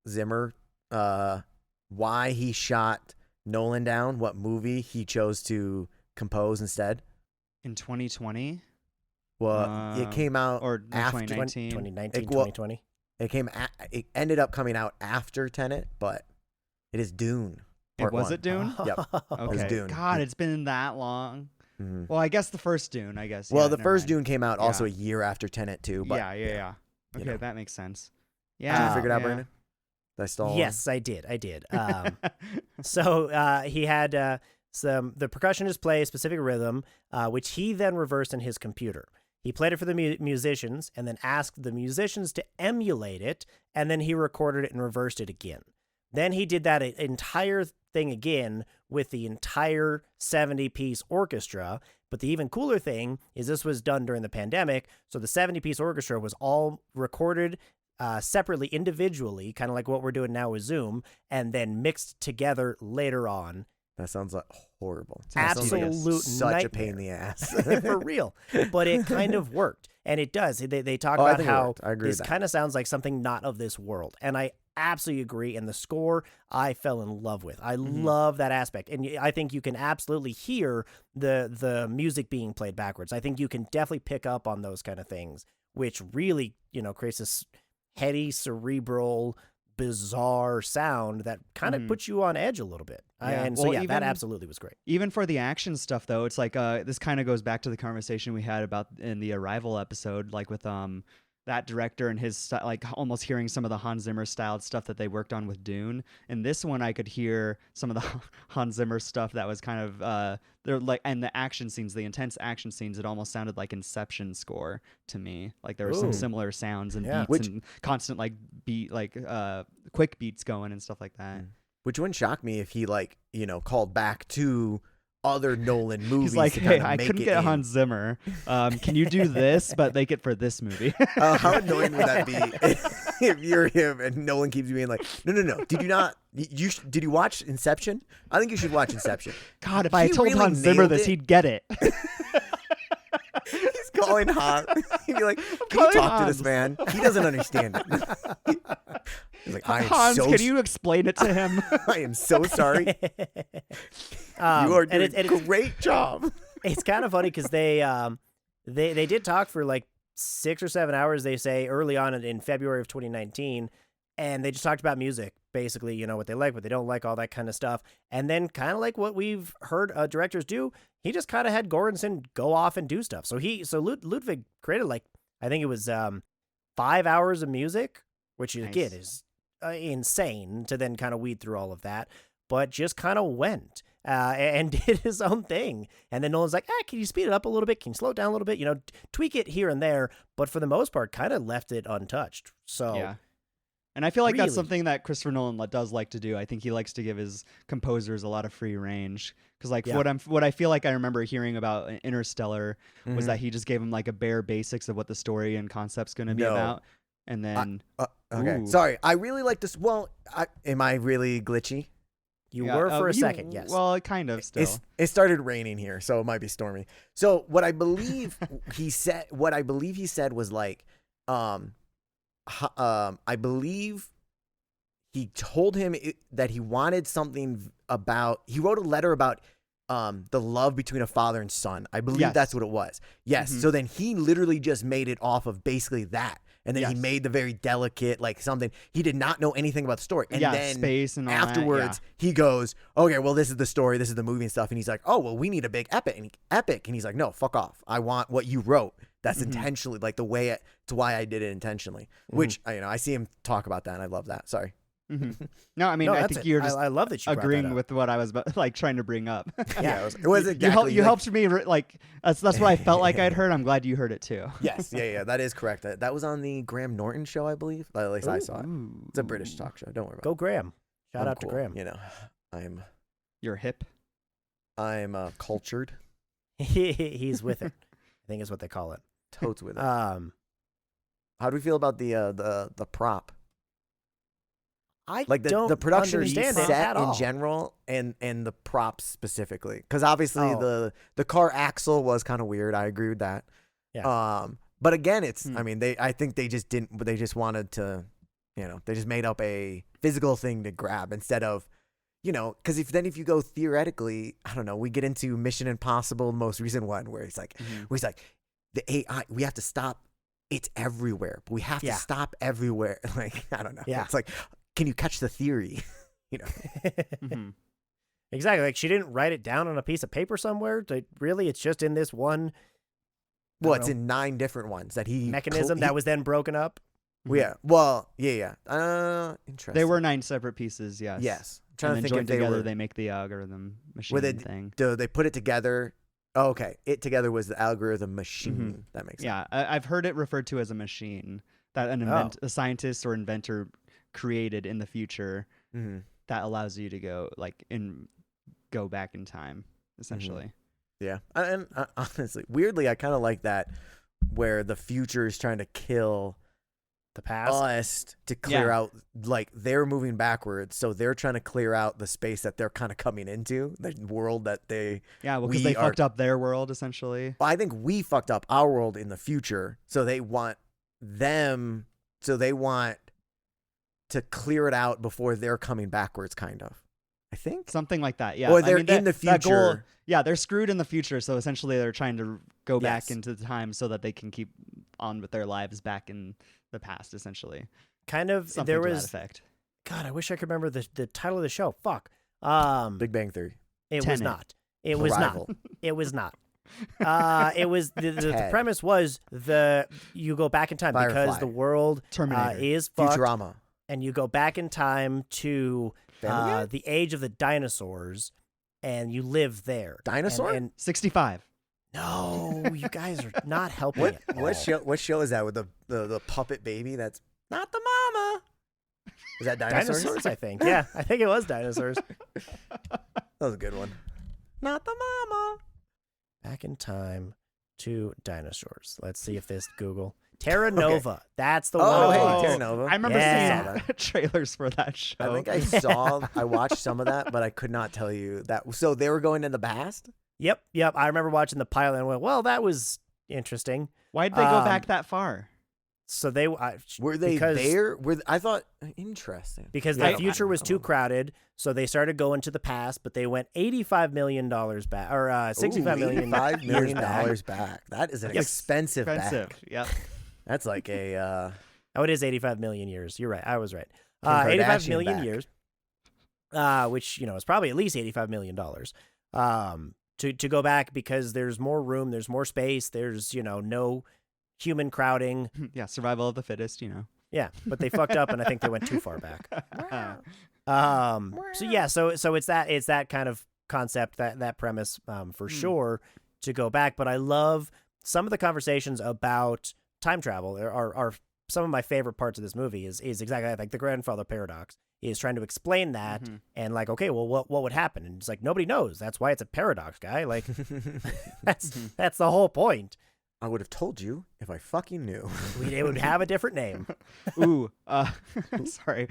Zimmer why he shot Nolan down? What movie he chose to compose instead? In 2020, Well, it came out or after 2019. 2019, It- 2020. It ended up coming out after Tenet, but it is Dune. Part Was one. it Dune? Yep. Okay. Dune. God, it's been that long. Mhm. Well, I guess the first Dune. I guess. Well, yeah, the never first mind. Dune came out also a Yeah. year after Tenet too. But yeah. you Okay, know. that makes sense. Did Yeah. you figure it out, yeah. Brandon? Did I stall? Yes, I did. So he had the percussionist play a specific rhythm, which he then reversed in his computer. He played it for the musicians and then asked the musicians to emulate it, and then he recorded it and reversed it again. Then he did that entire thing again with the entire 70-piece orchestra. But the even cooler thing is this was done during the pandemic, so the 70-piece orchestra was all recorded separately, individually, kind of like what we're doing now with Zoom, and then mixed together later on. That sounds like horrible. Absolute That sounds like such nightmare. a pain in the ass. For real. But it kind of worked. And it does. They talk Oh, I about think it how worked. I agree with this that. kind of sounds like something not of this world. And I absolutely agree. And the score I fell in love with. I love that aspect. And I think you can absolutely hear the music being played backwards. I think you can definitely pick up on those kind of things, which really, creates this heady, cerebral, bizarre sound that kind of puts you on edge a little bit. Yeah. And Well, so, that even- absolutely was great. Even for the action stuff, though, it's like this kind of goes back to the conversation we had about in the Arrival episode, like with that director and his like almost hearing some of the Hans Zimmer styled stuff that they worked on with Dune. In this one, I could hear some of the Hans Zimmer stuff that was kind of they're like, and the action scenes, the intense action scenes, it almost sounded like Inception score to me. Like there were some Ooh. similar sounds and Yeah. beats and constant like beat like quick beats going and stuff like that. Which wouldn't shock me if he called back to other Nolan movies. He's like, to hey, kinda I make couldn't it get in." Hans Zimmer. Can you do this, but make it for this movie? How annoying would that be if you're him and Nolan keeps being like, no. Did you not? Did you watch Inception? I think you should watch Inception. God, if I He told really Hans Zimmer nailed this, it. he'd get it. He's calling Hans. He'd be like, can you calling talk to this Hans." man? He doesn't understand it. He's like, I am Hans, so can you explain it to him? I am so sorry. You are and doing it- a great job. It's kind of funny because they did talk for like 6 or 7 hours, they say, early on in February of 2019, and they just talked about music, basically, what they like, what they don't like, all that kind of stuff. And then kind of like what we've heard directors do, he just kind of had Göransson go off and do stuff. So Ludwig created like, I think it was 5 hours of music, which again Nice. is insane to then kind of weed through all of that, but just kind of went. and did his own thing. And then Nolan's like, can you speed it up a little bit? Can you slow it down a little bit? Tweak it here and there. But for the most part, kind of left it untouched. So yeah. And I feel like that's Really? something that Christopher Nolan does like to do. I think he likes to give his composers a lot of free range. Because like Yeah. what I feel like I remember hearing about Interstellar was Mhm. that he just gave him like a bare basics of what the story and concept's going to be No. about, and then Okay, Ooh. sorry. I really like this. Well, am I really glitchy? you Yeah, were for a second, yes. Well, kind of still. It started raining here, so it might be stormy. So what I believe he said was like, I believe he told him that he wanted something about. He wrote a letter about the love between a father and son. I believe Yes. that's what it was. Yes. Mhm. So then he literally just made it off of basically that. And then he Yes. made the very delicate, like something. He did not know anything about the story. And yeah, then space and all afterwards, he goes, okay, well, this is the story. This is the movie and stuff. And he's like, oh, well, we need a big epic. And he's like, no, fuck off. I want what you wrote. That's Mhm. intentionally, like the way it's why I did it intentionally, which, I see him talk about that. And I love that. Sorry. Mhm. No, I mean, No, I that's think it. you're just I love that you brought that agreeing up. with what I was like trying to bring up. Yeah, it was exactly. You helped me that's what I felt like I'd heard. I'm glad you heard it too. Yes, yeah, that is correct. That was on the Graham Norton show, I believe. At least I saw it. Ooh. It's a British talk show. Don't worry about Go Graham. it. Shout I'm out to cool. Graham. You're hip. I'm cultured. He's with it, I think is what they call it. Totes with it. How How do we feel about the prop? I Like don't the production understand it set at in all. general and the props specifically, because obviously Oh. the car axle was kind of weird. I agree with that. Yeah. But again, it's Hmm. I mean I think they just didn't. They just wanted to, they just made up a physical thing to grab instead of, because if you go theoretically, I don't know. We get into Mission Impossible, the most recent one, where he's like the AI. We have to stop. It's everywhere, but we have Yeah. to stop everywhere. Like I don't know. Yeah. It's like, can you catch the theory? Mhm. Exactly. Like she didn't write it down on a piece of paper somewhere. Really, it's just in this one Well, don't it's know. in 9 different ones that he mechanism that was then broken up. Yeah. Well, yeah. Interesting. They were 9 separate pieces. Yes. Yes. I'm And trying then to think if joined they together, were. they make the algorithm machine Were they- thing. They put it together. Oh, okay. It together was the algorithm machine. Mhm. That makes sense. Yeah, I've heard it referred to as a machine that a scientist or inventor created in the future Mm-hmm. that allows you to go back in time, essentially. Yeah. And honestly, weirdly, I kind of like that, where the future is trying to kill The past. us to clear Yeah. out, like they're moving backwards, so they're trying to clear out the space that they're kind of coming into, the world that they. Yeah, well, because We they are- fucked up their world, essentially. Well, I think we fucked up our world in the future, so they want them. So they want to clear it out before they're coming backwards, kind of. I think. Something like that, yeah. Or I they're mean, that- in the that goal- future. yeah, they're screwed in the future, so essentially they're trying to go back Yes. into the time so that they can keep on with their lives back in the past, essentially. Kind of. Something There to was. that effect. God, I wish I could remember the title of the show. Fuck. Big Bang Theory. It was Tenet. not. It was not. Arrival. It was not. It was the Ted. premise was you go back in time because Firefly. the world Terminator. is fucked, Futurama. and you go back in time to Family Guy? the age of the dinosaurs, and you live there. Dinosaur? And 65. no, you guys are not helping. What at what all. show? What show is that with the puppet baby? That's not the mama. Is that dinosaurs? Dinosaurs, I think. Yeah, I think it was dinosaurs. That was a good one. Not the mama. Back in time to dinosaurs. Let's see if this Google Terra Nova. That's the Oh, one. hey, Terra Nova. I remember Yeah. seeing trailers for that show. I think I watched some of that, but I could not tell you that. So they were going in the past. Yep. I remember watching the pilot and went, well, that was interesting. Why did they go back that far? So they Were they there? I thought interesting. because I- the future was I too don't know. crowded. So they started going to the past, but they went $85 million back, or $65 million. $5 million years back. back. That is an Yes. expensive Expensive. back. Yep. That's like a Oh, it is 85 million years. You're right. I was right. Kim 85 Kardashian million back. years, which is probably at least $85 million. To go back because there's more room, there's more space, there's no human crowding. Yeah, survival of the fittest, Yeah, but they fucked up, and I think they went too far back. So yeah, so it's that kind of concept, that premise for sure to go back. But I love some of the conversations about time travel are some of my favorite parts of this movie is exactly like the grandfather paradox. Is trying to explain that and like, okay, well, what would happen? And it's like, nobody knows. That's why it's a paradox, guy. Like, that's the whole point. I would have told you if I fucking knew. It would have a different name. Ooh, sorry.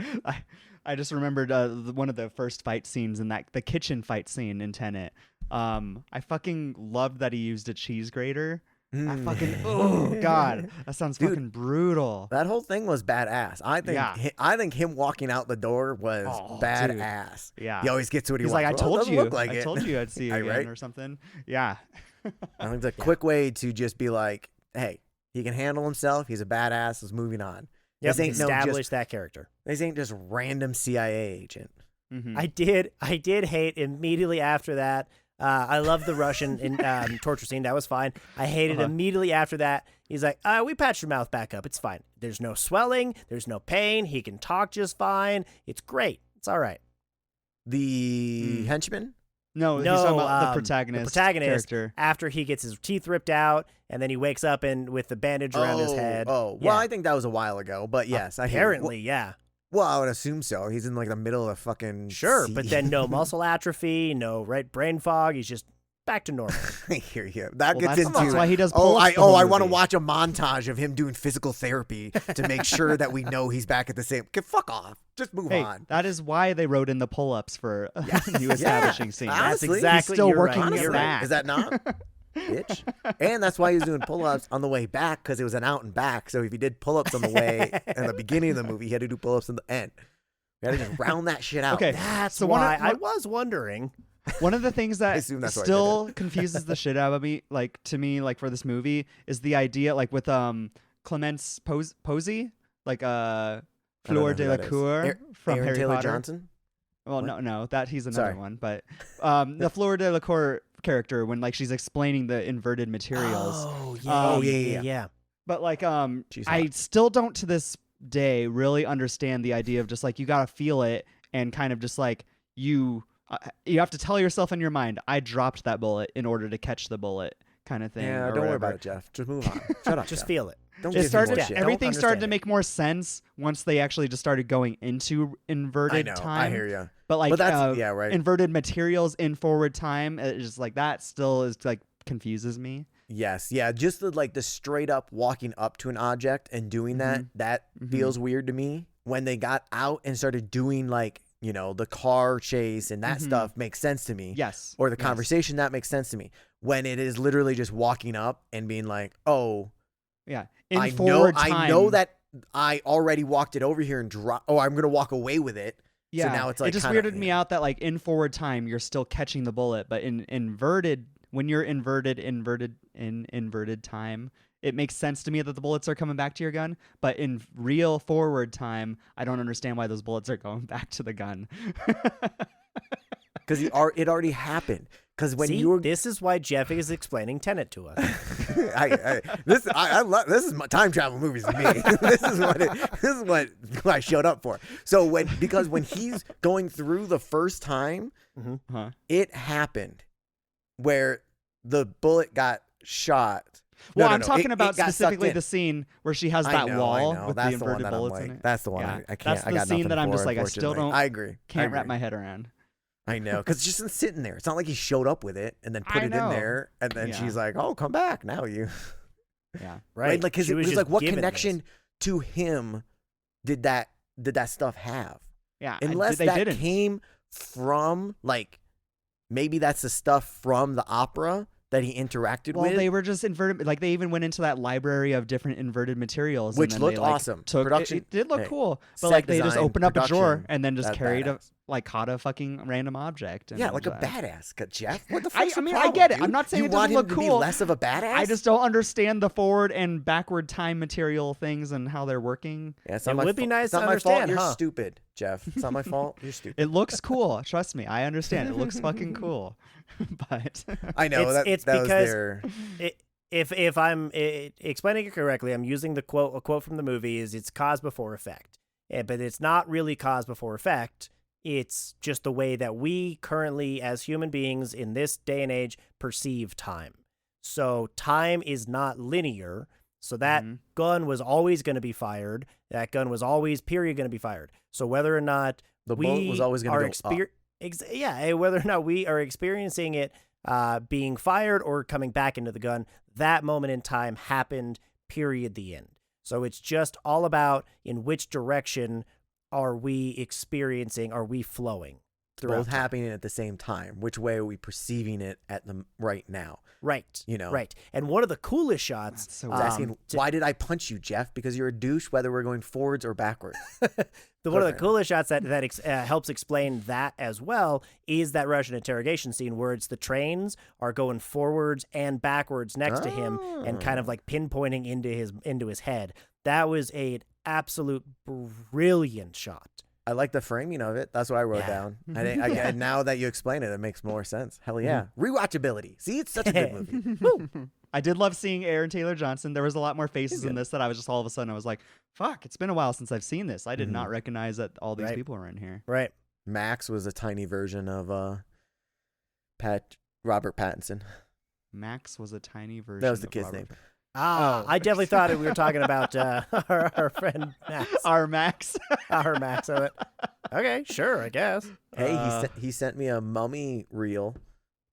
I just remembered one of the first fight scenes in the kitchen fight scene in Tenet. I fucking loved that he used a cheese grater. I fucking oh god, that sounds fucking brutal. That whole thing was badass. I think him walking out the door was badass. Dude. Yeah, he always gets what he He's wants. like, I told you, I told you I'd see you again or something. Yeah, I think it's a quick way to just be like, hey, he can handle himself. He's a badass. Let's moving on. Yep, establish that character. This ain't just random CIA agent. I did hate immediately after that. I love the Russian torture scene. That was fine. I hated immediately after that. He's like, we patched your mouth back up. It's fine. There's no swelling. There's no pain. He can talk just fine. It's great. It's all right. The henchman? No, he's talking about the protagonist character. After he gets his teeth ripped out, and then he wakes up with the bandage around his head. Oh, well, I think that was a while ago, but yes. Apparently, yeah. Well, I would assume so. He's in like the middle of the fucking sea. But then no muscle atrophy, no brain fog. He's just back to normal. I hear you. That gets into. That's why he does. I want to watch a montage of him doing physical therapy to make sure that we know he's back at the same. Okay, fuck off. Just move on. That is why they wrote in the pull-ups for new establishing scene. Honestly, that's exactly. He's still working his back. Is that not? Bitch. And that's why he was doing pull-ups on the way back, because it was an out and back. So if he did pull-ups on the way in the beginning of the movie, he had to do pull-ups in the end. We had to just round that shit out. Okay, that's why I was wondering. One of the things that still confuses the shit out of me, like to me, like for this movie, is the idea, like with Clemence Posey, like Fleur de la Cour from Aaron Harry Taylor Potter. Johnson. Well, no, that he's another one, but the Fleur de la Cour character when like she's explaining the inverted materials. Oh yeah. But like I still don't to this day really understand the idea of just like you gotta feel it and kind of just like you have to tell yourself in your mind, I dropped that bullet in order to catch the bullet, kind of thing. Yeah, don't worry about it, Geoff. Just move on. Shut up. Just feel it. Everything started to make more sense once they actually just started going into inverted time. I hear you. But like right. Inverted materials in forward time, it's just like that still is like confuses me. Yes, yeah, just the straight up walking up to an object and doing that feels weird to me. When they got out and started doing like, you know, the car chase and that stuff makes sense to me. Yes. Or the conversation, that makes sense to me. When it is literally just walking up and being like, oh, yeah, I know that I already walked it over here and I'm going to walk away with it. Yeah. So now it's like it just weirded me out that like in forward time, you're still catching the bullet, but in inverted, when you're inverted time, it makes sense to me that the bullets are coming back to your gun. But in real forward time, I don't understand why those bullets are going back to the gun. Because it already happened. Because when this is why Geoff is explaining Tenet to us. I love this is my time travel movies to me. this is what I showed up for. So because when he's going through the first time, it happened where the bullet got shot. Well, I'm talking about specifically the scene where she has that wall with that's the inverted the bullets in it. That's the one I can't. That's the scene that I'm just like I still don't. I agree. Can't wrap my head around. I know, because it's just sitting there. It's not like he showed up with it and then put it in there, and then she's like, "Oh, come back now, you." Yeah, right. Like, because it was like, what connection to him did that stuff have? Yeah, unless that came from like, maybe that's the stuff from the opera that he interacted with. Well, they were just inverted. Like they even went into that library of different inverted materials, which and looked they, like, awesome. Production, it did look cool, but like they just opened up a drawer and then just carried caught a fucking random object. And like a badass, Geoff. What the fuck's I mean, problem, I get it. dude? I'm not saying you it doesn't want look him to cool. Be less of a badass. I just don't understand the forward and backward time material things and how they're working. Yeah, it would be nice to It's not my fault. understand. You're stupid, Geoff. It's not my fault. You're stupid. It looks cool. Trust me, I understand. It looks fucking cool. But I know it's because if I'm explaining it correctly, I'm using a quote from the movie is it's cause before effect, but it's not really cause before effect. It's just the way that we currently, as human beings in this day and age, perceive time. So time is not linear. So that gun was always going to be fired. That gun was always, period, going to be fired. So whether or not The bullet was always going to go up. whether or not we are experiencing it being fired or coming back into the gun, that moment in time happened, period, the end. So it's just all about in which direction are we experiencing, are we flowing? Both happening at the same time. Which way are we perceiving it at the right now? Right. You know? Right. And one of the coolest shots. So asking, why did I punch you, Geoff? Because you're a douche, whether we're going forwards or backwards. One of the coolest shots that helps explain that as well is that Russian interrogation scene where it's the trains are going forwards and backwards next to him and kind of like pinpointing into his head. That was an absolute brilliant shot. I like the framing of it. That's what I wrote down. And now that you explain it, it makes more sense. Hell yeah. Rewatchability. See, it's such a good movie. I did love seeing Aaron Taylor Johnson. There was a lot more faces in this that I was just all of a sudden I was like, fuck, it's been a while since I've seen this. I did not recognize that all these people were in here. Right. Max was a tiny version of Robert Pattinson. Max was a tiny version. That was the kid's name. I definitely thought we were talking about our friend Max. Our Max. Our Max of it. Okay, sure, I guess. Hey, he sent me a mummy reel.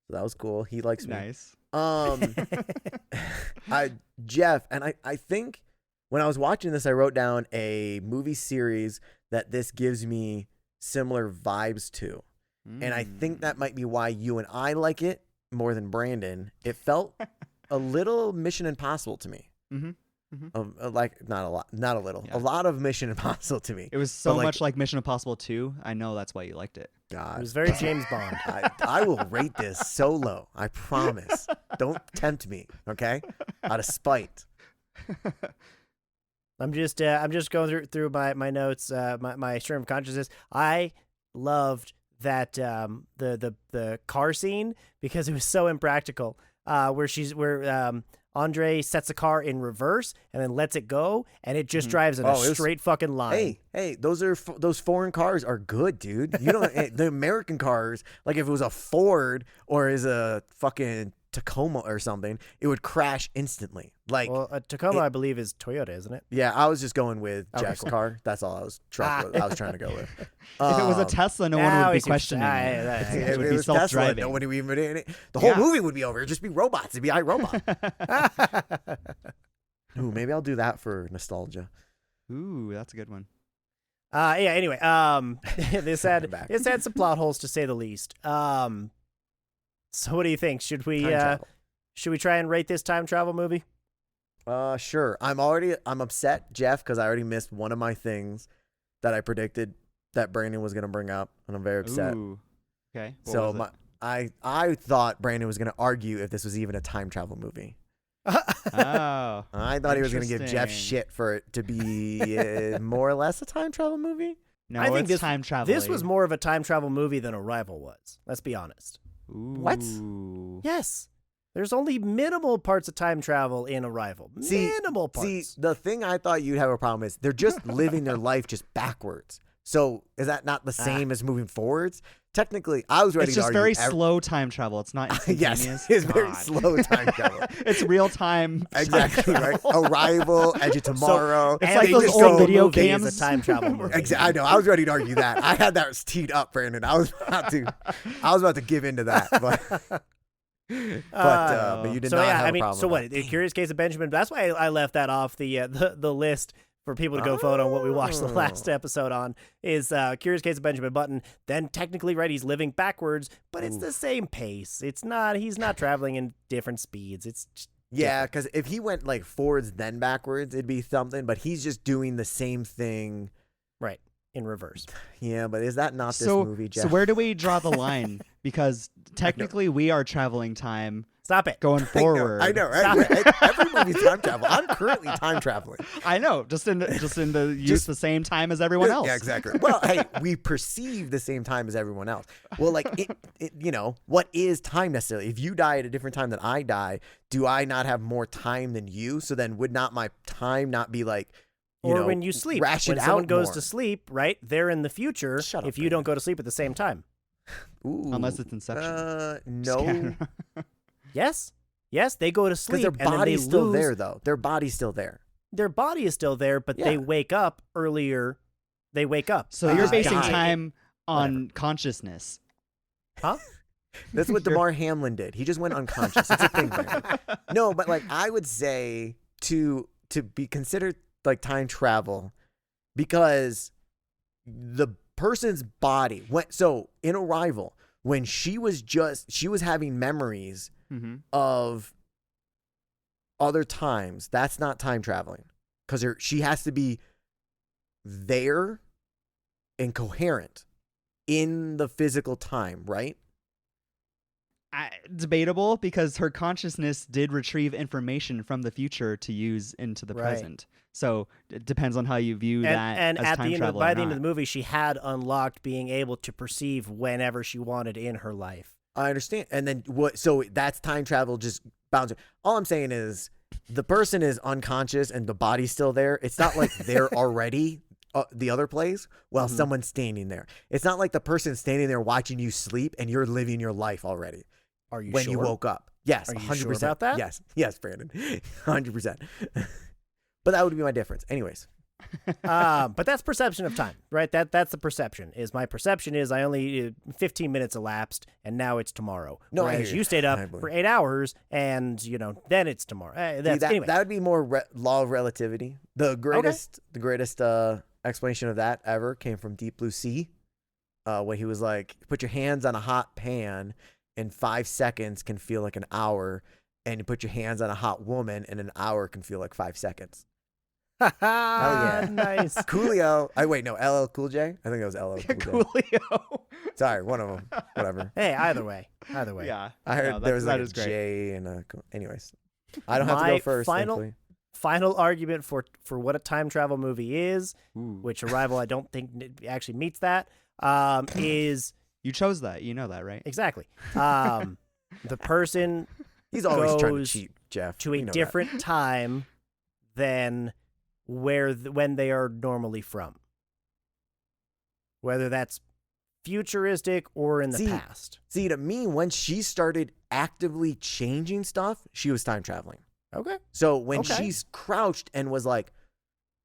So that was cool. He likes me. Nice. Geoff, and I think when I was watching this, I wrote down a movie series that this gives me similar vibes to. And I think that might be why you and I like it more than Brandon. It felt a little Mission Impossible to me. Like not a little. Yeah. A lot of Mission Impossible to me. It was so much like Mission Impossible 2. I know that's why you liked it. God, it was very James Bond. I will rate this so low. I promise. Don't tempt me, okay? Out of spite. I'm just going through my notes, my stream of consciousness. I loved that the car scene because it was so impractical. Where Andre sets the car in reverse and then lets it go, and it just drives in a straight fucking line. Hey, those foreign cars are good, dude. You don't the American cars, like if it was a Ford or is a fucking Tacoma or something, it would crash instantly. Like, well, a Tacoma, I believe, is Toyota, isn't it? Yeah, I was just going with Jeff's car. That's all I was trying to go with. If it was a Tesla, no one would be questioning it. It would be self-driving. Nobody would even in it. The whole movie would be over. It'd just be robots. It'd be iRobot. Ooh, maybe I'll do that for nostalgia. Ooh, that's a good one. Anyway, this had some plot holes to say the least. So what do you think? Should we try and rate this time travel movie? Sure. I'm upset, Geoff, because I already missed one of my things that I predicted that Brandon was gonna bring up, and I'm very upset. Ooh. Okay. I thought Brandon was gonna argue if this was even a time travel movie. Oh. I thought he was gonna give Geoff shit for it to be more or less a time travel movie. No, I think time travel. This was more of a time travel movie than Arrival was. Let's be honest. Ooh. What? Yes. There's only minimal parts of time travel in Arrival. Minimal parts. See, the thing I thought you'd have a problem is they're just living their life just backwards. So is that not the same as moving forwards? Technically, I was ready to argue. It's just very slow time travel. It's not instantaneous. Yes, it's very slow time travel. It's real time. Exactly, right? Arrival, Edge of Tomorrow. It's like those old video games. Is a time travel movie. Exactly. I know. I was ready to argue that. I had that teed up, Brandon. I was about to give into that, but you did not have a problem. So what? Curious Case of Benjamin. That's why I left that off the list for people to go vote on what we watched the last episode on is Curious Case of Benjamin Button. Then technically, right, he's living backwards, but it's the same pace. He's not traveling in different speeds. It's just because if he went like forwards then backwards, it'd be something. But he's just doing the same thing, right, in reverse. Yeah, but is that not this movie, Geoff? So where do we draw the line? Because technically, we are traveling time. Stop it. Going forward. I know. Right? Every movie's time travel. I'm currently time traveling. I know. Just in the same time as everyone else. Yeah, exactly. Well, hey, we perceive the same time as everyone else. Well, like what is time necessarily? If you die at a different time than I die, do I not have more time than you? So then would not my time not be like Or know, when you sleep. ration When out someone goes more. to sleep, right? They're in the future Shut up, if you don't go to sleep at the same time. Ooh, Unless it's Inception. No, Yes? Yes, they go to because sleep their and then they body's still lose. there, though. Their body's still there. Their body is still there, but they Yeah. wake up earlier. They wake up. So you're basing die. time on Whatever. consciousness. Huh? That's what Damar Hamlin did. He just went unconscious. It's a thing, Brandon. No, but like I would say to be considered like time travel, because the person's body went. So in Arrival, when she was having memories Mm-hmm. of other times, that's not time traveling, because she has to be there and coherent in the physical time, right? Debatable, because her consciousness did retrieve information from the future to use into the Right. present. So it depends on how you view that And as at time the end travel by or the end of not. the movie, she had unlocked being able to perceive whenever she wanted in her life. I understand. And then what? So that's time travel, just bouncing. All I'm saying is the person is unconscious and the body's still there. It's not like they're already the other place while Mhm. someone's standing there. It's not like the person standing there watching you sleep and you're living your life already Are you when sure? you woke up. Yes, Are you 100%. sure about that? Yes, Brandon, 100%. But that would be my difference. Anyways, But that's perception of time, right? That's the perception. Is my perception is I only 15 minutes elapsed and now it's tomorrow. No, I Whereas hear you you. stayed I up believe for 8 hours and then it's tomorrow. see, Anyway. that would be more law of relativity. The greatest explanation of that ever came from Deep Blue Sea, when he was like, put your hands on a hot pan and 5 seconds can feel like an hour, and you put your hands on a hot woman and an hour can feel like 5 seconds. yeah. Nice. Coolio. LL Cool J? I think it was LL Cool J. Coolio. Sorry, one of them. Whatever. Hey, either way. Yeah. I heard No, there was that like a is great. J and a. Anyways, I don't have to My go first. final- Thankfully. Final argument for what a time travel movie is, Ooh. which Arrival I don't think actually meets that, is You chose that. You know that, right? exactly the person He's always trying to goes cheat, Jeff. to We a know that. different time than when they are normally from. Whether that's futuristic or in the See, past. See, to me, when she started actively changing stuff, she was time traveling. Okay. So when Okay. she's crouched and was like,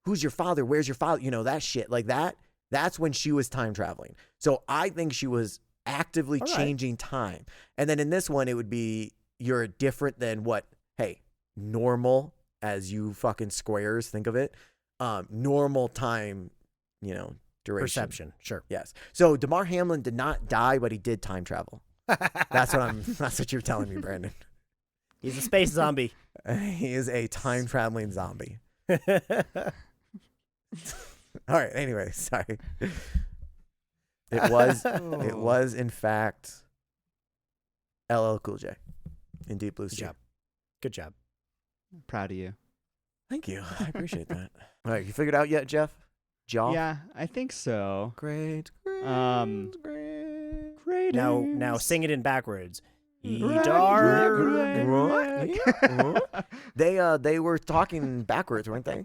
"Who's your father? Where's your father?" You know, that shit like that. That's when she was time traveling. So I think she was actively All right. changing time. And then in this one, it would be you're different than what? Hey, normal as you fucking squares think of it. Normal time, duration. Perception. Sure. Yes. So Damar Hamlin did not die, but he did time travel. That's what you're telling me, Brandon. He's a space zombie. He is a time traveling zombie. All right. Anyway, sorry. It was in fact LL Cool J in Deep Blue Good Sea. job. Good job. Proud of you. Thank you. I appreciate that. All right, you figured out yet, Jeff? Geoff? Yeah, I think so. Great. Great. Now sing it in backwards. Right, Yedar. They were talking backwards, weren't they?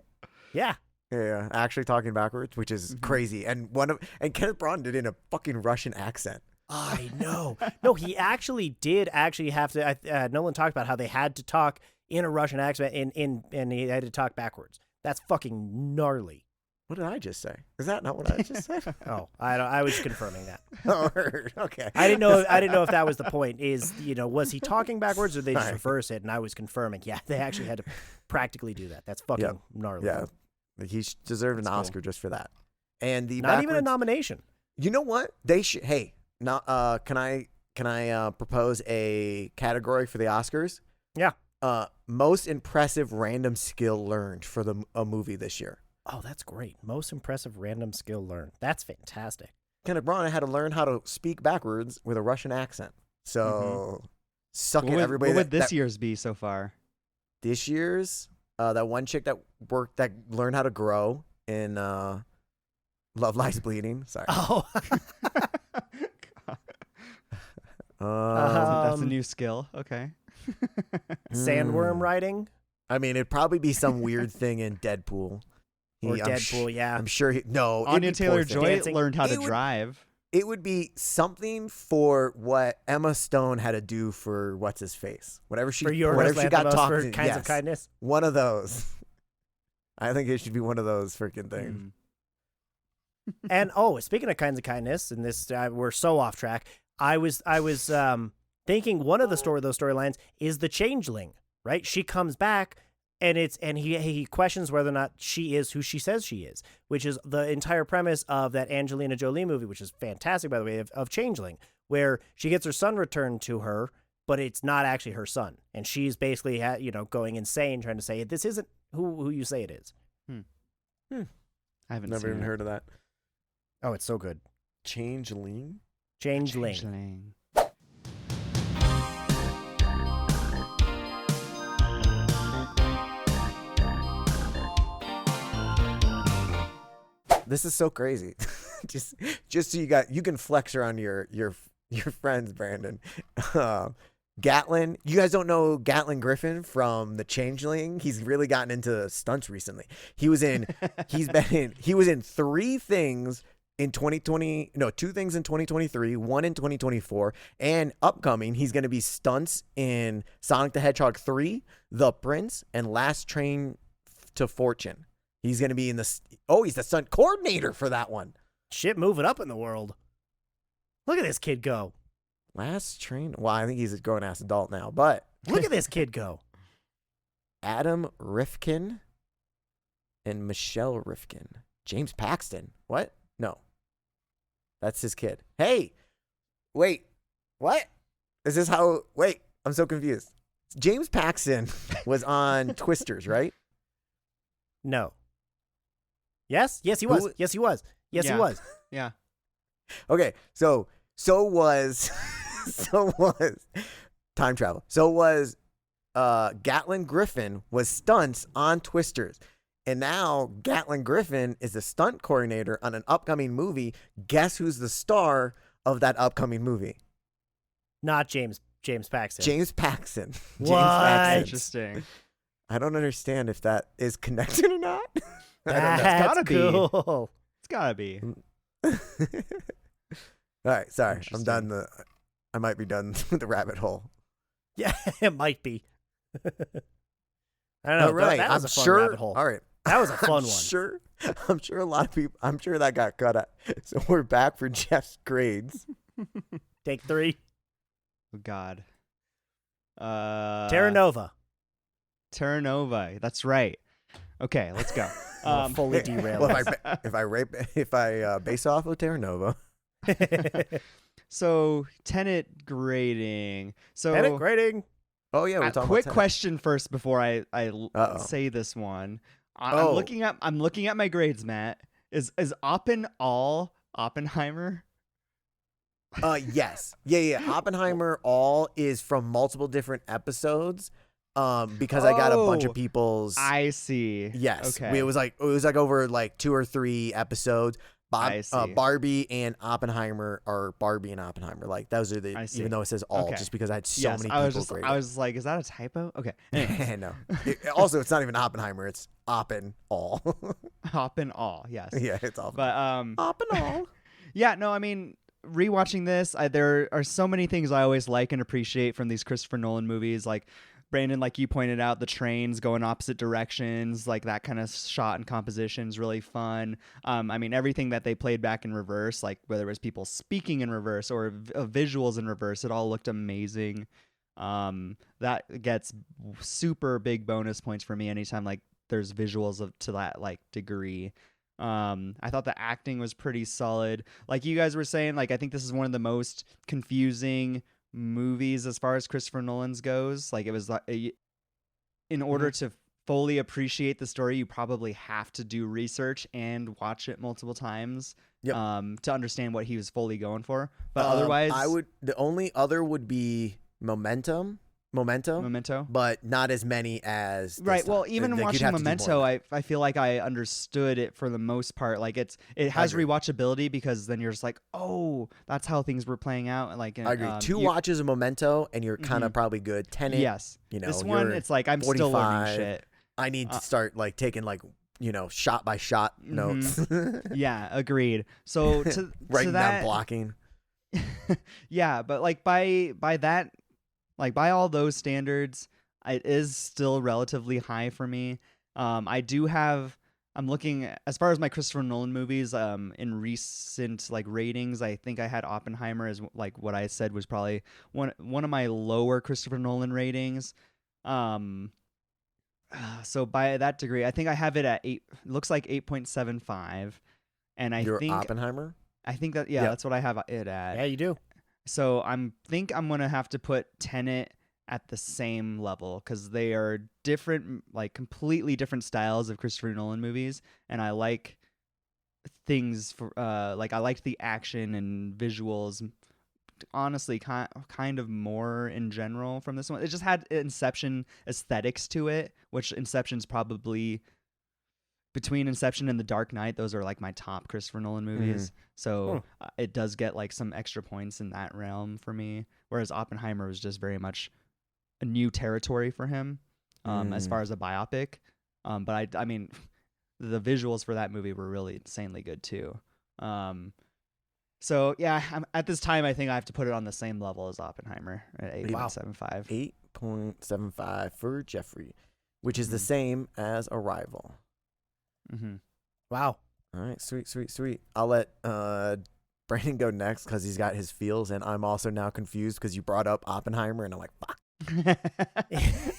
Yeah. Yeah, actually talking backwards, which is crazy. And Kenneth Branagh did it in a fucking Russian accent. I know. No, he actually did have to. Nolan talked about how they had to talk in a Russian accent and he had to talk backwards. That's fucking gnarly. What did I just say? Is that not what I just said? Oh, I was confirming that. Oh, okay. I didn't know if that was the point. Was he talking backwards or they just Sorry. reverse it? And I was confirming. Yeah, they actually had to practically do that. That's fucking Yep. gnarly. Yeah, he deserved an That's cool. Oscar just for that. And the Not even a backwards- nomination. You know what? They should. Hey, now, can I propose a category for the Oscars? Yeah. Most impressive random skill learned for a movie this year. Oh, that's great. Most impressive random skill learned. That's fantastic. Kenneth Branagh had to learn how to speak backwards with a Russian accent. So suck it, everybody. What would this that year's be so far? This year's that one chick that learned how to grow in Love Lies Bleeding. Sorry. Oh. That's a new skill. Okay. Sandworm riding. I mean, it'd probably be some weird thing in Deadpool. Or Deadpool, yeah. I'm sure no. Anya it'd be poor Taylor-Joy thing. learned how to It would- drive. It would be something for what Emma Stone had to do for what's his face. Whatever she For Yorgos whatever she got Lanthimos talked for to. Kinds of Yes. Kindness. One of those. I think it should be one of those freaking things. Mm. And speaking of Kinds of Kindness, and this we're so off track. I was thinking one of those storylines is the Changeling, right? She comes back, and he questions whether or not she is who she says she is, which is the entire premise of that Angelina Jolie movie, which is fantastic, by the way, of Changeling, where she gets her son returned to her, but it's not actually her son, and she's basically going insane trying to say this isn't who you say it is. I haven't Never seen even it. heard of that. Oh, it's so good. Changeling? Changeling. This is so crazy. just so you can flex around your friends, Brandon. Gatlin, you guys don't know Gatlin Griffin from The Changeling? He's really gotten into stunts recently. He was in 3 things in 2020, no, 2 things in 2023, 1 in 2024, and upcoming he's going to be stunts in Sonic the Hedgehog 3, The Prince, and Last Train to Fortune. He's going to be in he's the stunt coordinator for that one. Shit moving up in the world. Look at this kid go. Last Train? Well, I think he's a grown-ass adult now, but Look at this kid go. Adam Rifkin and Michelle Rifkin. James Paxton. What? No. That's his kid. Hey, wait, what? Is this how, wait, I'm so confused. James Paxton was on Twisters, right? No. Yes, he was. Yes, he was. Yes, he Yeah. was. Yeah. Okay, so was time travel. So was Gatlin Griffin was stunts on Twisters. And now Gatlin Griffin is a stunt coordinator on an upcoming movie. Guess who's the star of that upcoming movie? Not James Paxton. James Paxton. What? James Paxton. Interesting. I don't understand if that is connected or not. I don't know. That's gotta be. cool. It's gotta be. All right, sorry. I'm Interesting. done. I might be done with the rabbit hole. Yeah, it might be. I don't know. All right, That was I'm a fun sure. rabbit hole. All right, That was a fun one. I'm sure a lot of people. I'm sure that got cut out. So we're back for Geoff's grades. Take 3. Oh God. Terra Nova. Terra Nova. That's right. Okay, let's go. We'll fully derail. Well, this. if I base off of Terra Nova, So Tenet grading. So Edit grading. oh yeah, we're talking quick about Tenet. question first before I Uh-oh. say this one. Oh. I'm looking at my grades, Matt. Is Oppen all Oppenheimer? Yes, yeah. Oppenheimer all is from multiple different episodes. Because I got a bunch of Oh, people's. I see. Yes. Okay. It was like over like 2 or 3 episodes. I see. Barbie and Oppenheimer are Barbie and Oppenheimer. Like those are I see. even though it says all, Okay. just because I had so Yes, many I was people just grade I was like, is that a typo? Okay. it. No. Also, it's not even Oppenheimer. It's Oppen all. Oppen all. Yes. Yeah, it's all. But Oppen all. yeah, no, I mean, rewatching this, there are so many things I always like and appreciate from these Christopher Nolan movies. Like Brandon, like you pointed out, the trains going opposite directions, like that kind of shot and composition is really fun. I mean, everything that they played back in reverse, like whether it was people speaking in reverse or visuals in reverse, it all looked amazing. That gets super big bonus points for me anytime like there's visuals to that like degree. I thought the acting was pretty solid. Like you guys were saying, like I think this is one of the most confusing movies as far as Christopher Nolan's goes. Like it was in order to fully appreciate the story, you probably have to do research and watch it multiple times. Yep. To understand what he was fully going for. But otherwise, the only other would be Memento, but not as many as this right. time. Well, even Like, you'd watching have to do more Memento, of I feel like I understood it for the most part. Like it has agree. rewatchability because then you're just like, oh, that's how things were playing out. And like I agree. 2 watches of Memento, and you're kind of probably good. Tenet, yes. you know, This one, you're it's like I'm still learning 45. shit. I need to start like taking like shot by shot notes. Yeah, agreed. So to Writing that, down blocking. yeah, but like by that, like by all those standards, it is still relatively high for me. I'm looking as far as my Christopher Nolan movies. In recent like ratings, I think I had Oppenheimer as like what I said was probably one of my lower Christopher Nolan ratings. So by that degree, I think I have it at 8. It looks like 8.75, and I Your think Oppenheimer. I think that Yep. that's what I have it at. Yeah, you do. So I'm gonna have to put Tenet at the same level because they are different, like completely different styles of Christopher Nolan movies, and I like things for like I liked the action and visuals. Honestly, kind of more in general from this one. It just had Inception aesthetics to it, which Inception's probably between Inception and The Dark Knight. Those are like my top Christopher Nolan movies. So it does get like some extra points in that realm for me. Whereas Oppenheimer was just very much a new territory for him as far as a biopic. But I mean, the visuals for that movie were really insanely good too. So yeah, at this time, I think I have to put it on the same level as Oppenheimer at 8.75. 8.75 for Jeffrey, which is the same as Arrival. Mm-hmm. Wow. All right, sweet. I'll let Brandon go next because he's got his feels, and I'm also now confused because you brought up Oppenheimer, and I'm like, fuck.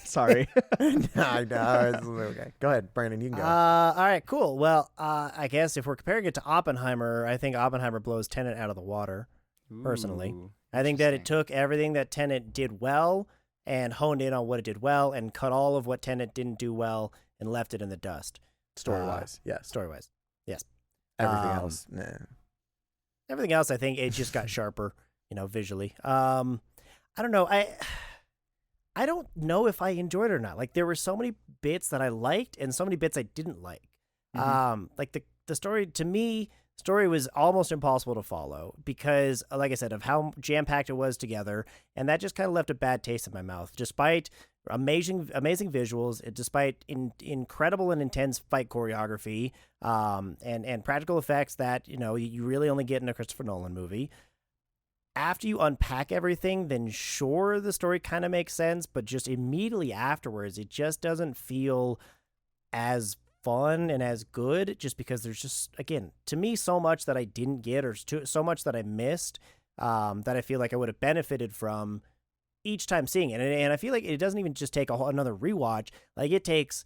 Sorry. No, it's okay. Go ahead, Brandon. You can go. All right, cool. Well, I guess if we're comparing it to Oppenheimer, I think Oppenheimer blows Tenet out of the water, personally. Ooh, I think that it interesting. took everything that Tenet did well and honed in on what it did well and cut all of what Tenet didn't do well and left it in the dust. Story-wise, yes. Story-wise, yes. Everything else, nah. Everything else, I think it just got sharper, visually. I don't know. I don't know if I enjoyed it or not. Like, there were so many bits that I liked and so many bits I didn't like. Like the story, to me, story was almost impossible to follow because, like I said, of how jam-packed it was together, and that just kind of left a bad taste in my mouth. Despite amazing visuals, despite incredible and intense fight choreography, and practical effects that you really only get in a Christopher Nolan movie. After you unpack everything, then sure, the story kind of makes sense, but just immediately afterwards, it just doesn't feel as fun and as good just because there's just, again, to me, so much that I didn't get or so much that I missed that I feel like I would have benefited from each time seeing it. And I feel like it doesn't even just take another rewatch. Like, it takes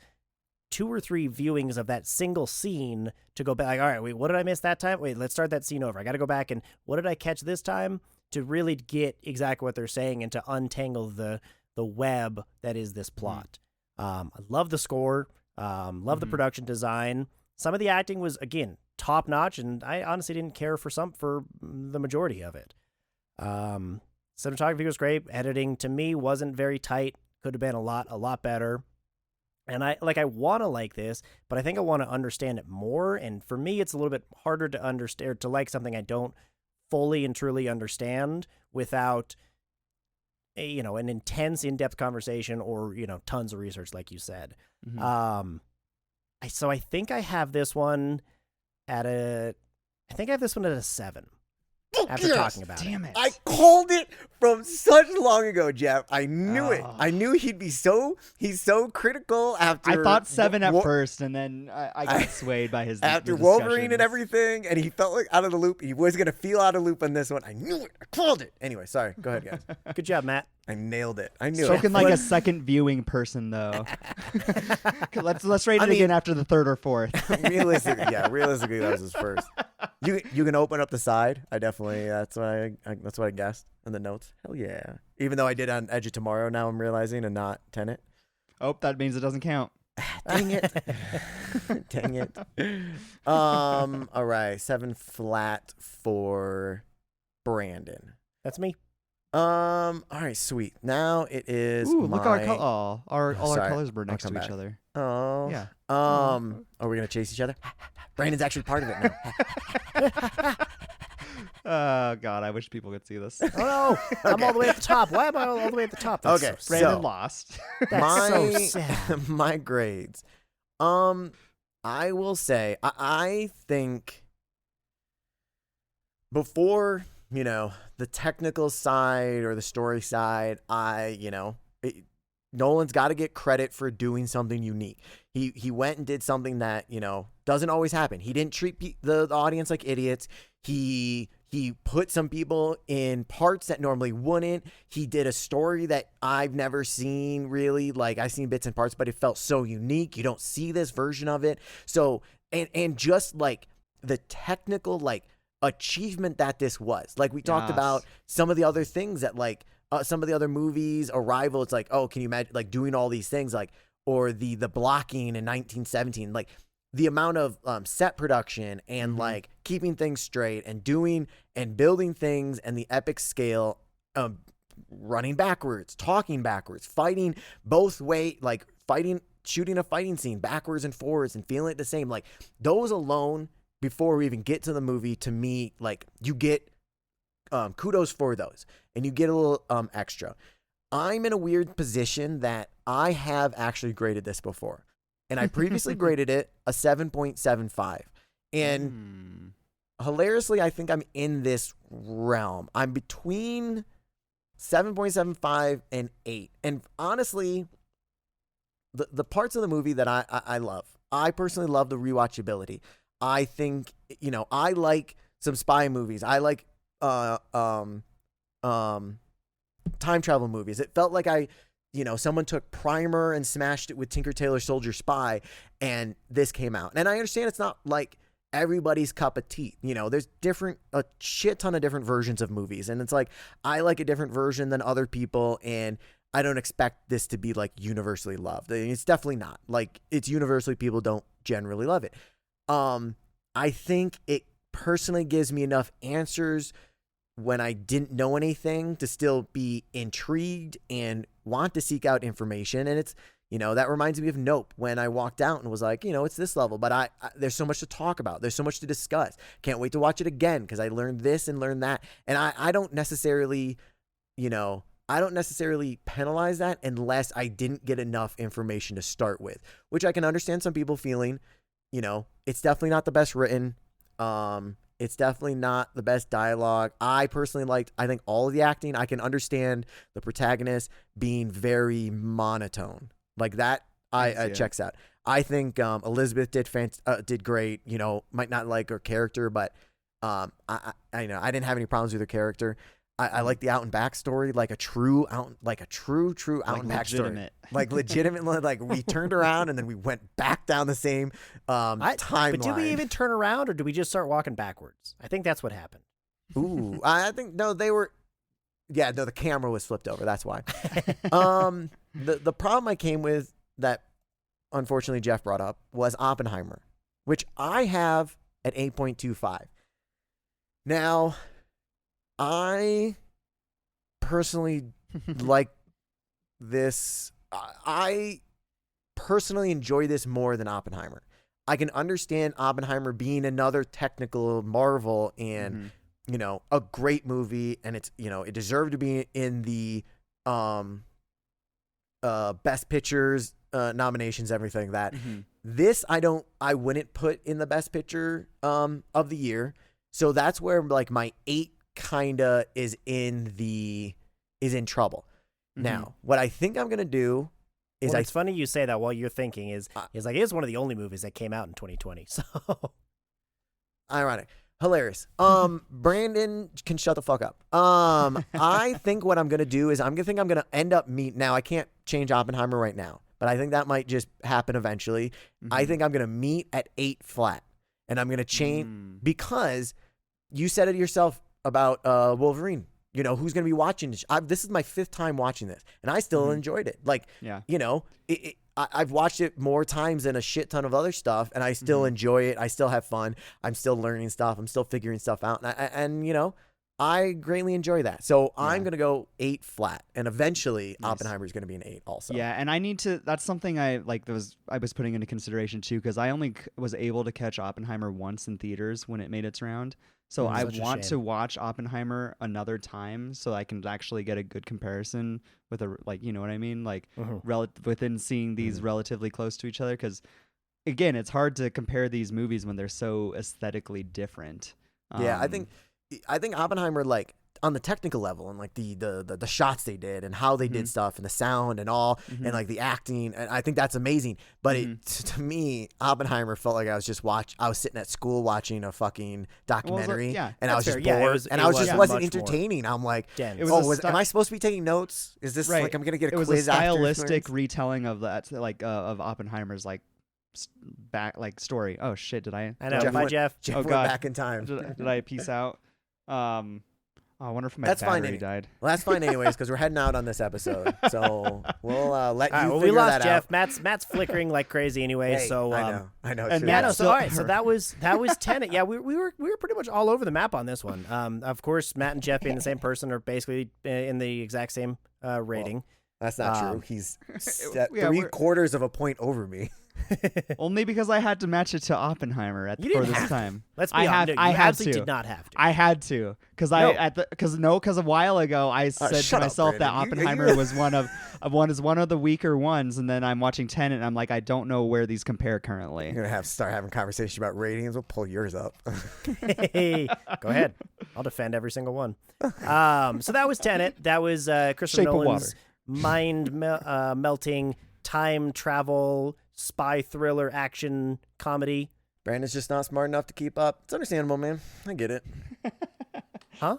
2 or 3 viewings of that single scene to go back. Like, all right, wait, what did I miss that time? Wait, let's start that scene over. I got to go back and what did I catch this time? To really get exactly what they're saying and to untangle the web that is this plot. I love the score. Love the production design. Some of the acting was, again, top notch, and I honestly didn't care for the majority of it. Cinematography was great. Editing to me wasn't very tight. Could have been a lot better. And I want to like this, but I think I want to understand it more. And for me, it's a little bit harder to understand, to like something I don't fully and truly understand without an intense in-depth conversation or tons of research like you said. So I think I have this one at a 7 after talking about Damn it. I called it from such long ago, Geoff. I knew it. I knew he's so critical after. I thought 7 at first, and then I got swayed by his after the Wolverine and discussions. everything, and he felt like out of the loop. He was gonna feel out of loop on this one. I knew it. I called it. Anyway, sorry. Go ahead, guys. Good job, Matt. I nailed it. I knew Spoken it. like a second viewing person, though. let's rate it again after the 3rd or 4th. Realistically, that was his first. You can open up the side. I definitely that's what I guessed in the notes. Hell yeah! Even though I did on Edge of Tomorrow, now I'm realizing, and not Tenet. Oh, that means it doesn't count. Dang it! Dang it! All right, 7 flat for Brandon. That's me. All right, sweet. Now it is. Ooh, look, my... all our Sorry, colors were next I'll to come each back. other. Oh. Yeah. Are we gonna chase each other? Brandon's actually part of it now. Oh God, I wish people could see this. Oh no, I'm all the way at the top. Why am I all the way at the top? That's Okay, so sad. Brandon lost. That's so sad. My grades. I will say, I think before, the technical side or the story side, Nolan's got to get credit for doing something unique. He went and did something that, doesn't always happen. He didn't treat the audience like idiots. He put some people in parts that normally wouldn't. He did a story that I've never seen really. Like, I've seen bits and parts, but it felt so unique. You don't see this version of it. So, and just like the technical, like, achievement that this was. Like, we talked about some of the other things that, like, some of the other movies, Arrival, it's like, oh, can you imagine, like, doing all these things, like, or the blocking in 1917, like, the amount of set production and like keeping things straight and doing and building things and the epic scale, running backwards, talking backwards, fighting both way, like shooting a fighting scene backwards and forwards and feeling it the same. Like, those alone, before we even get to the movie, to me, like, you get kudos for those and you get a little extra. I'm in a weird position that I have actually graded this before. And I previously graded it a 7.75. And hilariously, I think I'm in this realm. I'm between 7.75 and 8. And honestly, the parts of the movie that I love, I personally love the rewatchability. I think, I like some spy movies. I like time travel movies. It felt like someone took Primer and smashed it with Tinker Tailor Soldier Spy, and this came out. And I understand it's not like everybody's cup of tea. There's a shit ton of different versions of movies. And it's like, I like a different version than other people, and I don't expect this to be like universally loved. It's definitely not. Like, it's universally, people don't generally love it. I think it personally gives me enough answers when I didn't know anything to still be intrigued and want to seek out information. And it's, that reminds me of Nope, when I walked out and was like, it's this level, but I there's so much to talk about. There's so much to discuss. Can't wait to watch it again, because I learned this and learned that. And I don't necessarily, penalize that unless I didn't get enough information to start with, which I can understand some people feeling. It's definitely not the best written. It's definitely not the best dialogue. I personally I think all of the acting. I can understand the protagonist being very monotone. Like that, checks out. I think Elizabeth did great. Might not like her character, but I didn't have any problems with her character. I like the out and back story, like a true out and back story, like legitimately. Like, we turned around and then we went back down the same timeline. But did we even turn around, or did we just start walking backwards? I think that's what happened. Ooh, I think no, they were. Yeah, no, the camera was flipped over. That's why. The problem I came with that, unfortunately, Geoff brought up was Oppenheimer, which I have at 8.25. Now, I personally like this. I personally enjoy this more than Oppenheimer. I can understand Oppenheimer being another technical marvel and, a great movie, and it's, it deserved to be in the Best Pictures nominations, everything that. This I wouldn't put in the Best Picture of the year. So that's where, like, my 8 kinda is in trouble. Now, what I think I'm gonna do is, it's funny you say that. While you're thinking is like, it is one of the only movies that came out in 2020. So ironic, hilarious. Brandon can shut the fuck up. I think what I'm gonna do is I'm gonna end up now. I can't change Oppenheimer right now, but I think that might just happen eventually. I think I'm gonna meet at 8 flat, and I'm gonna change because you said it yourself about Wolverine. Who's going to be watching this? This is my 5th time watching this, and I still enjoyed it. Like, I've watched it more times than a shit ton of other stuff, and I still enjoy it. I still have fun. I'm still learning stuff. I'm still figuring stuff out. And I greatly enjoy that. So I'm going to go 8 flat, and eventually Oppenheimer is going to be an 8 also. Yeah, and I need to, that's something I was putting into consideration too, because I only was able to catch Oppenheimer once in theaters when it made its round. So I want to watch Oppenheimer another time so I can actually get a good comparison with you know what I mean? Like, within seeing these relatively close to each other, because again, it's hard to compare these movies when they're so aesthetically different. Yeah, I think Oppenheimer, like on the technical level and like the shots they did and how they did stuff and the sound and all and like the acting, and I think that's amazing. But it, to me, Oppenheimer felt like I was sitting at school watching a fucking documentary, and I was just bored, and I was just wasn't entertaining. I'm like, am I supposed to be taking notes? Is this like I'm gonna get a quiz? It was a stylistic after retelling of that, like of Oppenheimer's like back like story. Oh shit! Did I? I know. Bye, Geoff. Jeff Oh went god! back in time. Did I peace out? I wonder if my That's battery fine. died. Well, that's fine anyways, because we're heading out on this episode. So we'll let you figure we lost that Geoff. out. Matt's flickering like crazy anyway. Hey, so I know. and true. Matt- So all right. So that was Tenet. Yeah, we were pretty much all over the map on this one. Of course, Matt and Geoff being the same person are basically in the exact same rating. Well, that's not true. He's yeah, 3/4 of a point over me. Only because I had to match it to Oppenheimer for this time. Let's be honest. I You had absolutely to. did not have to. I had to because a while ago I said to shut up, myself that Brandon. Oppenheimer was one of the weaker ones, and then I'm watching Tenet and I'm like, I don't know where these compare currently. You're gonna start having conversations about ratings. We'll pull yours up. Hey, go ahead. I'll defend every single one. So that was Tenet. That was Christopher Shape of Nolan's mind-melting time travel spy thriller action comedy. Brandon's just not smart enough to keep up. It's understandable, man. I get it. Huh?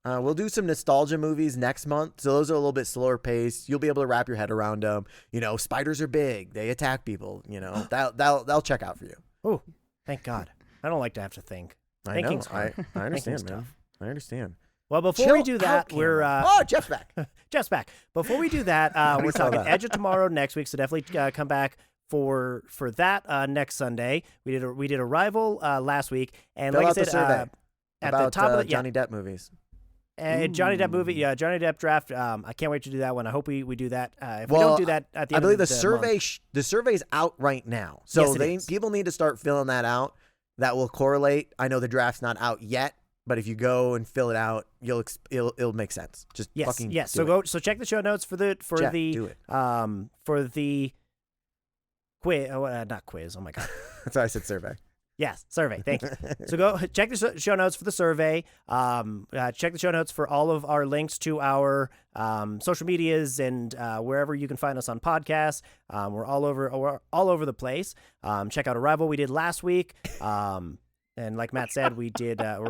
We'll do some nostalgia movies next month, so those are a little bit slower paced. You'll be able to wrap your head around them. You know, spiders are big; they attack people. You know, that'll check out for you. Oh, thank God! I don't like to have to think. I know. Thinking's hard. I understand, Thinking's man. tough. I understand. Well, before Chill we do that, out, we're Cameron. Jeff's back. Jeff's back. Before we do that, we're saw talking that. Edge of Tomorrow next week, so definitely come back for that next Sunday. We did Arrival last week, and Fill like I out the said, survey at about the top of the Johnny Depp movies. Johnny Depp movie, Johnny Depp draft. I can't wait to do that one. I hope we do that. If we don't do that at the end I believe of the survey month. the survey's out right now, so Yes, it is. people need to start filling that out. That will correlate. I know the draft's not out yet, but if you go and fill it out, it'll make sense. Just fucking yes. do So it. so check the show notes for Jeff, the do it. for the quiz. Not quiz. Oh my God. That's why I said survey. Yes, survey. Thank you. So go check the show notes for the survey. Check the show notes for all of our links to our social medias and wherever you can find us on podcasts. We're all over the place. Check out Arrival we did last week. And like Matt said, we're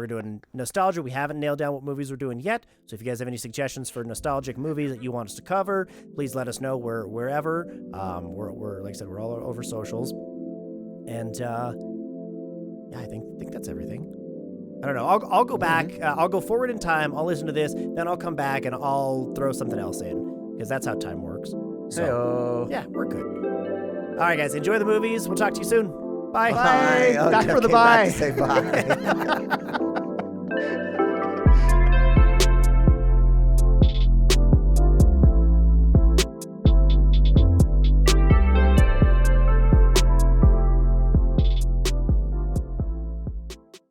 doing nostalgia. We haven't nailed down what movies we're doing yet. So if you guys have any suggestions for nostalgic movies that you want us to cover, please let us know wherever. We're like I said, we're all over socials. And yeah, I think that's everything. I don't know. I'll go back. I'll go forward in time. I'll listen to this. Then I'll come back and I'll throw something else in because that's how time works. So Hey-o. yeah, we're good. All right, guys. Enjoy the movies. We'll talk to you soon. Bye. Bye. Oh, Back Jeff for the came back bye. to say bye.